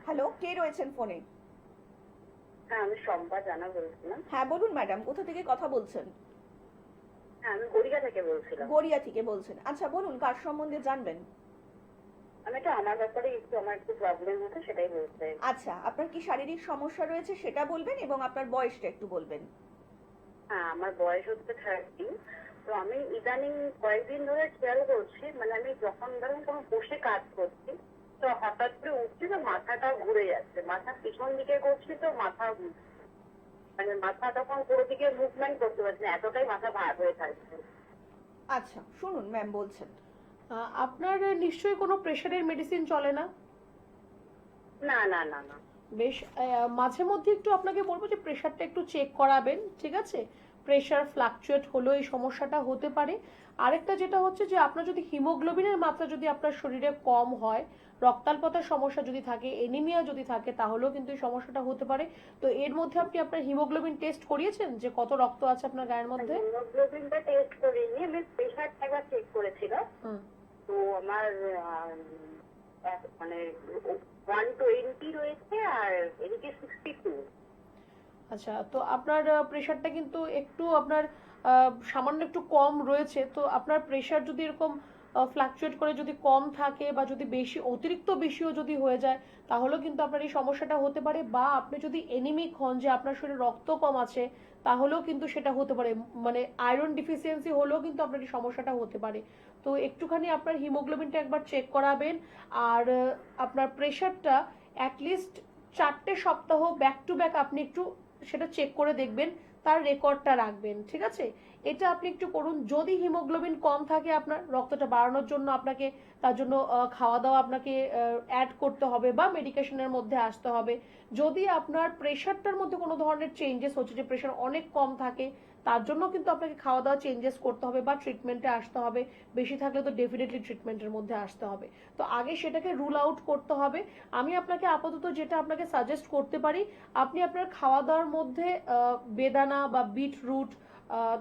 Speaker 1: হ্যালো, কে রয়েছেন ফোনে?
Speaker 11: হ্যাঁ, আমি শম্পা জানা বলছিলাম।
Speaker 1: হ্যাঁ বলুন ম্যাডাম, কোথা থেকে কথা বলছেন?
Speaker 11: হ্যাঁ, আমি গড়িয়া থেকে বলছিলাম।
Speaker 1: গড়িয়া থেকে বলছেন, আচ্ছা বলুন কার সম্বন্ধে জানবেন?
Speaker 11: আমি তো আমার ব্যাপারে আমার একটু প্রবলেম হতো, সেটাই বলতে।
Speaker 1: আচ্ছা, আপনার কি শারীরিক সমস্যা রয়েছে সেটা বলবেন, এবং আপনার বয়সটা একটু বলবেন।
Speaker 11: হ্যাঁ, আমার বয়স হচ্ছে 30। তো আমি ইদানিং কয়েকদিন ধরে খেয়াল করছি, মানে আমি যখন ধরুন কোনো বসে কাজ করছি, তো হঠাৎ করে উঠছি তো মাথাটা ঘুরে যাচ্ছে, মাথা পিছন দিকে করছি তো মাথা মানে মাথা তখন পুরো দিকে মুভমেন্ট করতে পারছি না, এতটাই মাথা ভার হয়ে থাকছে।
Speaker 1: আচ্ছা শুনুন ম্যাম বলছেন।
Speaker 2: আপনার নিশ্চয়ই কোনো প্রেশারের মেডিসিন চলে না?
Speaker 11: না না না না।
Speaker 2: বেশ, মাঝে মধ্যে একটু আপনাকে বলবো যে প্রেশারটা একটু চেক করাবেন, ঠিক আছে? প্রেশার ফ্লাকচুয়েট হলো এই সমস্যাটা হতে পারে। আরেকটা যেটা হচ্ছে যে আপনার যদি হিমোগ্লোবিনের মাত্রা যদি আপনার শরীরে কম হয়, রক্তাল্পতার সমস্যা যদি থাকে, এনিমিয়া যদি থাকে, তাহলেও কিন্তু এই সমস্যাটা হতে পারে। তো এর মধ্যে আপনি আপনার হিমোগ্লোবিন টেস্ট করিয়েছেন যে কত রক্ত আছে আপনার গায়ের মধ্যে?
Speaker 11: হিমোগ্লোবিনটা টেস্ট করিনি, আমি প্রেশারটা একবার চেক করেছিলাম। তো আমার মানে 120 রয়েছে আর এদিকে 62।
Speaker 2: আচ্ছা, তো আপনার প্রেশারটা কিন্তু একটু আপনার সামান্য একটু কম রয়েছে। তো আপনার প্রেশার যদি এরকম ফ্লাকচুয়েট করে যদি কম থাকে বা যদি বেশি অতিরিক্ত বেশিও যদি হয়ে যায়, তাহলেও কিন্তু আপনার এই সমস্যাটা হতে পারে। বা আপনি যদি এনিমিক হন, যে আপনার শরীরে রক্ত কম আছে, তাহলেও কিন্তু সেটা হতে পারে, মানে আয়রন ডিফিসিয়েন্সি হলেও কিন্তু আপনার এই সমস্যাটা হতে পারে। তো একটুখানি আপনার হিমোগ্লোবিনটা একবার চেক করাবেন, আর আপনার প্রেশারটা অ্যাটলিস্ট 4টে সপ্তাহ ব্যাক টু ব্যাক আপনি একটু সেটা চেক করে দেখবেন, তার রেকর্ডটা রাখবেন, ঠিক আছে? এটা আপনি একটু করুন। যদি হিমোগ্লোবিন কম থাকে, আপনার রক্তটা বাড়ানোর জন্য আপনাকে তার জন্য খাওয়া দাওয়া আপনাকে অ্যাড করতে হবে বা মেডিকেশনের মধ্যে আসতে হবে। যদি আপনার প্রেশারটার মধ্যে কোনো ধরনের চেঞ্জেস হচ্ছে, যে প্রেশার অনেক কম থাকে, তার জন্য কিন্তু আপনাকে খাওয়া দাওয়া চেঞ্জেস করতে হবে বা ট্রিটমেন্টে আসতে হবে। বেশি থাকলে তো ডেফিনেটলি ট্রিটমেন্টের মধ্যে আসতে হবে। তো আগে সেটাকে রুল আউট করতে হবে। আমি আপনাকে আপাতত যেটা আপনাকে সাজেস্ট করতে পারি, আপনি আপনার খাওয়া দাওয়ার মধ্যে বেদানা বা বিটরুট,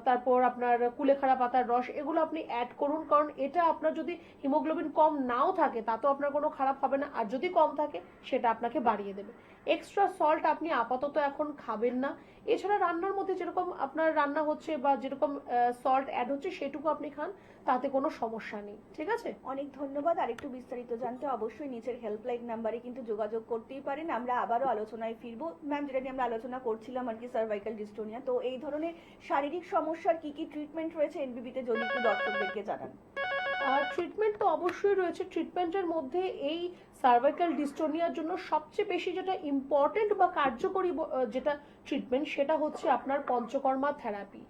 Speaker 2: তারপর আপনার কুলেখাড়া পাতার রস, এগুলো আপনি অ্যাড করুন। কারণ এটা আপনার যদি হিমোগ্লোবিন কম নাও থাকে, তা তো আপনার কোনো খারাপ হবে না, আর যদি কম থাকে সেটা আপনাকে বাড়িয়ে দেবে। এক্সট্রা সল্ট আপনি আপাতত এখন খাবেন না। এছাড়া রান্নার মধ্যে যেরকম আপনার রান্না হচ্ছে বা যেরকম সল্ট অ্যাড হচ্ছে সেটুকু আপনি খান, তাতে কোনো সমস্যা নেই, ঠিক আছে?
Speaker 1: অনেক ধন্যবাদ। আরেকটু বিস্তারিত জানতে অবশ্যই নিচের হেল্পলাইন নাম্বারে কিন্তু যোগাযোগ করতেই পারেন। আমরা আবারও আলোচনায় ফিরবো। ম্যাম, যেটা নিয়ে আমরা আলোচনা করছিলাম আর কি, সার্ভাইকাল ডিস্টোনিয়া, তো এই ধরনের শারীরিক সমস্যার কি কি ট্রিটমেন্ট রয়েছে এনবিবিতে, যদি একটু দর্শকদেরকে জানান।
Speaker 2: ট্রিটমেন্ট তো অবশ্যই রয়েছে। ট্রিটমেন্টের মধ্যে এই সার্ভাইকাল ডিস্টোনিয়ার জন্য সবচেয়ে বেশি যেটা ইম্পর্টেন্ট বা কার্যকরী যেটা ট্রিটমেন্ট, সেটা হচ্ছে আপনার পঞ্চকর্মা থেরাপি,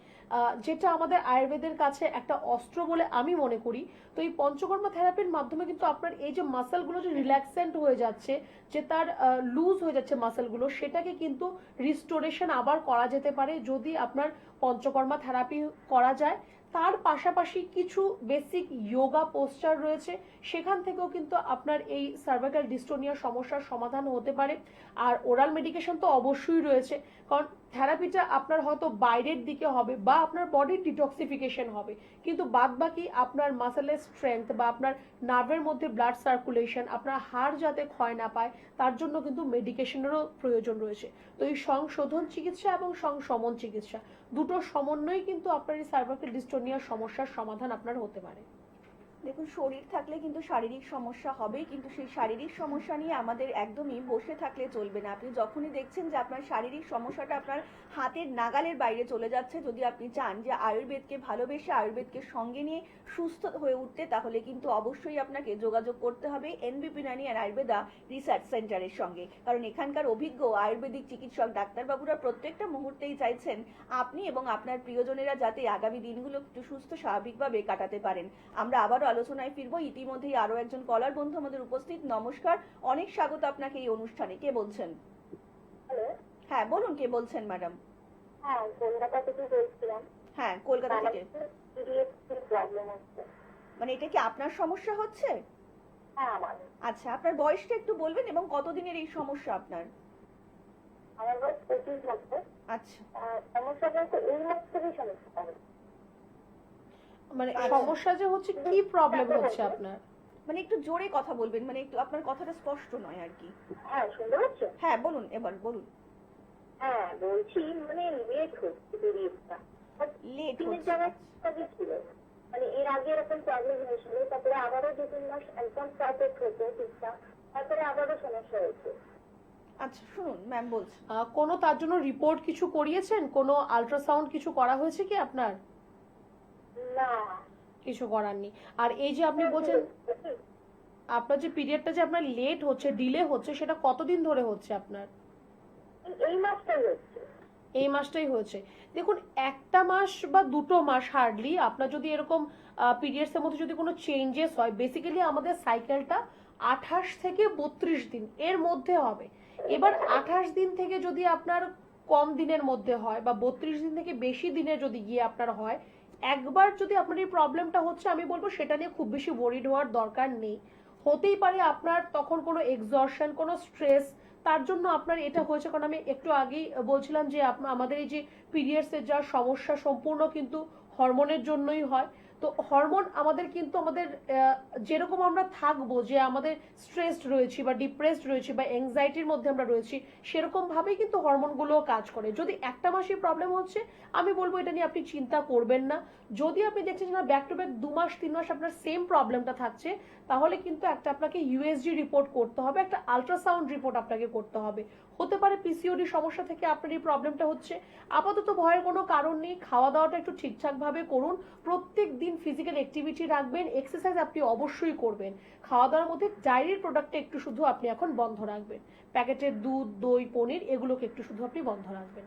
Speaker 2: যেটা আমাদের আয়ুর্বেদের কাছে একটা অস্ত্র বলে আমি মনে করি। তো এই পঞ্চকর্মা থেরাপির মাধ্যমে কিন্তু আপনার এই যে মাসেলগুলো যে রিল্যাক্সেন্ট হয়ে যাচ্ছে, যে তার লুজ হয়ে যাচ্ছে মাসেলগুলো, সেটাকে কিন্তু রিস্টোরেশন আবার করা যেতে পারে যদি আপনার পঞ্চকর্মা থেরাপি করা যায়। তার পাশাপাশি কিছু বেসিক যোগা পোস্টার রয়েছে, সেখান থেকেও কিন্তু আপনার এই সার্ভাইকাল ডিস্টোনিয়া সমস্যার সমাধান হতে পারে। আর ওরাল মেডিকেশন তো অবশ্যই রয়েছে, কারণ থেরাপিটা আপনার হয়তো বাইরের দিকে হবে বা আপনার বডির ডিটক্সিফিকেশন হবে, কিন্তু বাদ বাকি আপনার মাসেলের স্ট্রেংথ বা আপনার নার্ভের মধ্যে ব্লাড সার্কুলেশন, আপনার হাড় যাতে ক্ষয় না পায়, তার জন্য কিন্তু মেডিকেশনেরও প্রয়োজন রয়েছে। তো এই সংশোধন চিকিৎসা এবং সংশমন চিকিৎসা দুটো সমন্বয়ে কিন্তু আপনার এই সার্ভাইকাল ডিস্টোনিয়ার সমস্যার সমাধান আপনার হতে পারে।
Speaker 1: দেখুন, শরীর থাকলে কিন্তু শারীরিক সমস্যা হবেই, কিন্তু সেই শারীরিক সমস্যা নিয়ে আমাদের একদমই বসে থাকলে চলবে না। আপনি যখনই দেখছেন যে আপনার শারীরিক সমস্যাটা আপনার হাতের নাগালের বাইরে চলে যাচ্ছে, যদি আপনি চান যে আয়ুর্বেদকে ভালোবেসে আয়ুর্বেদকে সঙ্গে নিয়ে সুস্থ হয়ে উঠতে, তাহলে কিন্তু অবশ্যই আপনাকে যোগাযোগ করতে হবে এনবিপি ইউনানি অ্যান্ড আয়ুর্বেদা রিসার্চ সেন্টারের সঙ্গে, কারণ এখানকার অভিজ্ঞ আয়ুর্বেদিক চিকিৎসক ডাক্তারবাবুরা প্রত্যেকটা মুহূর্তেই চাইছেন আপনি এবং আপনার প্রিয়জনেরা যাতে আগামী দিনগুলো একটু সুস্থ স্বাভাবিকভাবে কাটাতে পারেন। আমরা আবারও আলোচনায় ফিরবো। ইতিমধ্যেই আরো একজন কলার বন্ধু আমাদের উপস্থিত। নমস্কার, অনেক স্বাগত আপনাকে এই অনুষ্ঠানে। কে বলছেন?
Speaker 11: হ্যালো।
Speaker 1: হ্যাঁ বলুন, কে বলছেন ম্যাডাম?
Speaker 11: হ্যাঁ, কলকাতা থেকে বলছিলাম।
Speaker 1: হ্যাঁ, কলকাতা থেকে।
Speaker 11: প্রবলেম হচ্ছে।
Speaker 1: মানে এটা কি আপনার সমস্যা হচ্ছে?
Speaker 11: হ্যাঁ, আমার।
Speaker 1: আচ্ছা, আপনার বয়সটা একটু বলবেন এবং কতদিনের এই সমস্যা আপনার?
Speaker 11: আমার বয়স 25 বছর।
Speaker 1: আচ্ছা,
Speaker 11: সমস্যা বলতে এই মাস থেকেই সমস্যা হবে।
Speaker 2: মানে সমস্যা যে হচ্ছে, কি প্রবলেম হচ্ছে আপনার?
Speaker 1: মানে একটু জোরে কথা বলবেন, মানে একটু আপনার কথাটা স্পষ্ট নয় আর কি।
Speaker 11: হ্যাঁ, শুনতে পাচ্ছেন?
Speaker 1: হ্যাঁ বলুন, এবার বলুন।
Speaker 11: হ্যাঁ, বলছি মানে লেট হচ্ছে পিরিয়ডটা।
Speaker 1: লেট
Speaker 11: দিনের
Speaker 1: হচ্ছে।
Speaker 11: জায়গায় কাজই ছিল। মানে এর আগে এরকম প্রবলেম হয়েছিল, তারপরে আবারও 2-3 মাস একদম পারফেক্ট হতো ঠিকঠাক, তারপরে আবারও সমস্যা হয়েছে।
Speaker 1: আচ্ছা শুনুন, ম্যাম বলছি।
Speaker 2: কোনো তার জন্য রিপোর্ট কিছু করিয়েছেন? কোনো আল্ট্রাসাউন্ড কিছু করা হয়েছে কি আপনার?
Speaker 11: না।
Speaker 2: কিছু করাননি। আর এই যে আপনি বলছেন আপনার যে পিরিয়ডটা যে আপনার লেট হচ্ছে, ডিলে হচ্ছে, সেটা কতদিন ধরে হচ্ছে আপনার?
Speaker 11: এই মাসটাই হচ্ছে।
Speaker 2: এই মাসটাই হয়েছে। দেখুন, একটা মাস বা 2 মাস হার্ডলি আপনার যদি এরকম পিরিয়ডস এর মধ্যে যদি কোনো চেঞ্জেস হয়, বেসিক্যালি আমাদের সাইকেলটা 28 থেকে 32 দিন এর মধ্যে হবে। এবার 28 দিন থেকে যদি আপনার কম দিনের মধ্যে হয় বা 32 দিন থেকে বেশি দিনে যদি গিয়ে আপনার হয়, একবার যদি আপনার এই প্রবলেমটা হচ্ছে, আমি বলবো সেটা নিয়ে খুব বেশি ওয়ারিড হওয়ার দরকার নেই। হতেই পারে আপনার তখন কোনো এক্সজশন, কোনো স্ট্রেস, তার জন্য আপনার এটা হয়েছে। কারণ আমি একটু আগেই বলছিলাম যে আমাদের এই যে পিরিয়ডসের যা সমস্যা সম্পূর্ণ কিন্তু হরমোনের জন্যই হয়। তো হরমোন আমাদের কিন্তু আমাদের যেরকম আমরা থাকবো, যে আমাদের স্ট্রেসড রয়েছি বা ডিপ্রেসড রয়েছি বা অ্যাংজাইটির মধ্যে আমরা রয়েছি, সেরকম ভাবেই কিন্তু হরমোনগুলোও কাজ করে। যদি একটা মাসে প্রবলেম হচ্ছে, আমি বলবো এটা নিয়ে আপনি চিন্তা করবেন না। যদি আপনি দেখছেন না ব্যাক টু ব্যাক 2 মাস 3 মাস আপনার সেম প্রবলেমটা থাকছে, তাহলে কিন্তু একটা আপনাকে ইউএসজি রিপোর্ট করতে হবে, একটা আল্ট্রাসাউন্ড রিপোর্ট আপনাকে করতে হবে। হতে পারে পিসিওডি সমস্যা থেকে আপনার এই প্রবলেমটা হচ্ছে। আপাতত ভয়ের কোনো কারণ নেই। খাওয়া দাওয়াটা একটু ঠিকঠাক ভাবে করুন, প্রত্যেক দিন ফিজিক্যাল অ্যাক্টিভিটি রাখবেন, এক্সারসাইজ আপনি অবশ্যই করবেন। খাওয়া দাওয়ার মধ্যে ডায়েরির প্রোডাক্টটা একটু শুধু আপনি এখন বন্ধ রাখবেন। প্যাকেটের দুধ, দই, পনির এগুলোকে একটু শুধু আপনি বন্ধ রাখবেন।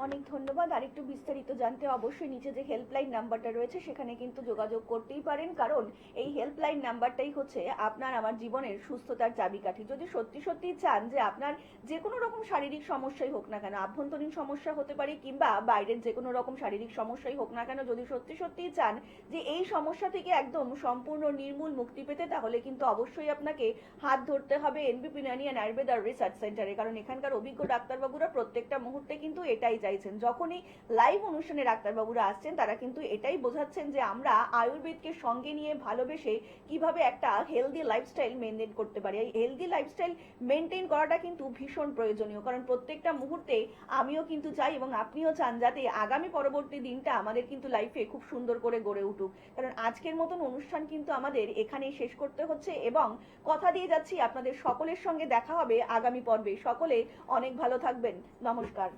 Speaker 1: অনেক ধন্যবাদ। আরেকটু বিস্তারিত জানতে অবশ্যই নিচে যে হেল্পলাইন নাম্বারটা রয়েছে সেখানে কিন্তু যোগাযোগ করতেই পারেন, কারণ এই হেল্পলাইন নাম্বারটাই হচ্ছে আপনার আমার জীবনের সুস্থতার চাবিকাঠি। যদি সত্যি সত্যি চান যে আপনার যে কোনো রকম শারীরিক সমস্যাই হোক না কেন, আভ্যন্তরীণ সমস্যা হতে পারে কিংবা বাইরের যে কোনো রকম শারীরিক সমস্যাই হোক না কেন, যদি সত্যি সত্যি চান যে এই সমস্যা থেকে একদম সম্পূর্ণ নির্মূল মুক্তি পেতে, তাহলে কিন্তু অবশ্যই আপনাকে হাত ধরতে হবে এনবিপি ইউনানি অ্যান্ড আয়ুর্বেদা রিসার্চ সেন্টারে, কারণ এখানকার অভিজ্ঞ ডাক্তারবাবুরা প্রত্যেকটা মুহূর্তে কিন্তু এটাই চাই চাইছেন। যখনই লাইভ অনুষ্ঠানে ডাক্তারবাবুরা আসছেন তারা কিন্তু এটাই বোঝাচ্ছেন যে আমরা আয়ুর্বেদকে সঙ্গে নিয়ে ভালোবেসে কিভাবে একটা হেলদি লাইফস্টাইল মেনটেন করতে পারি। এই হেলদি লাইফস্টাইল মেনটেন করাটা কিন্তু ভীষণ প্রয়োজনীয়, কারণ প্রত্যেকটা মুহূর্তে আমিও কিন্তু চাই এবং আপনিও চান যাতে আগামী পরবর্তী দিনটা আমাদের কিন্তু লাইফে খুব সুন্দর করে গড়ে উঠুক। কারণ আজকের মতন অনুষ্ঠান কিন্তু আমাদের এখানেই শেষ করতে হচ্ছে এবং কথা দিয়ে যাচ্ছি আপনাদের সকলের সঙ্গে দেখা হবে আগামী পর্বে। সকলে অনেক ভালো থাকবেন। নমস্কার।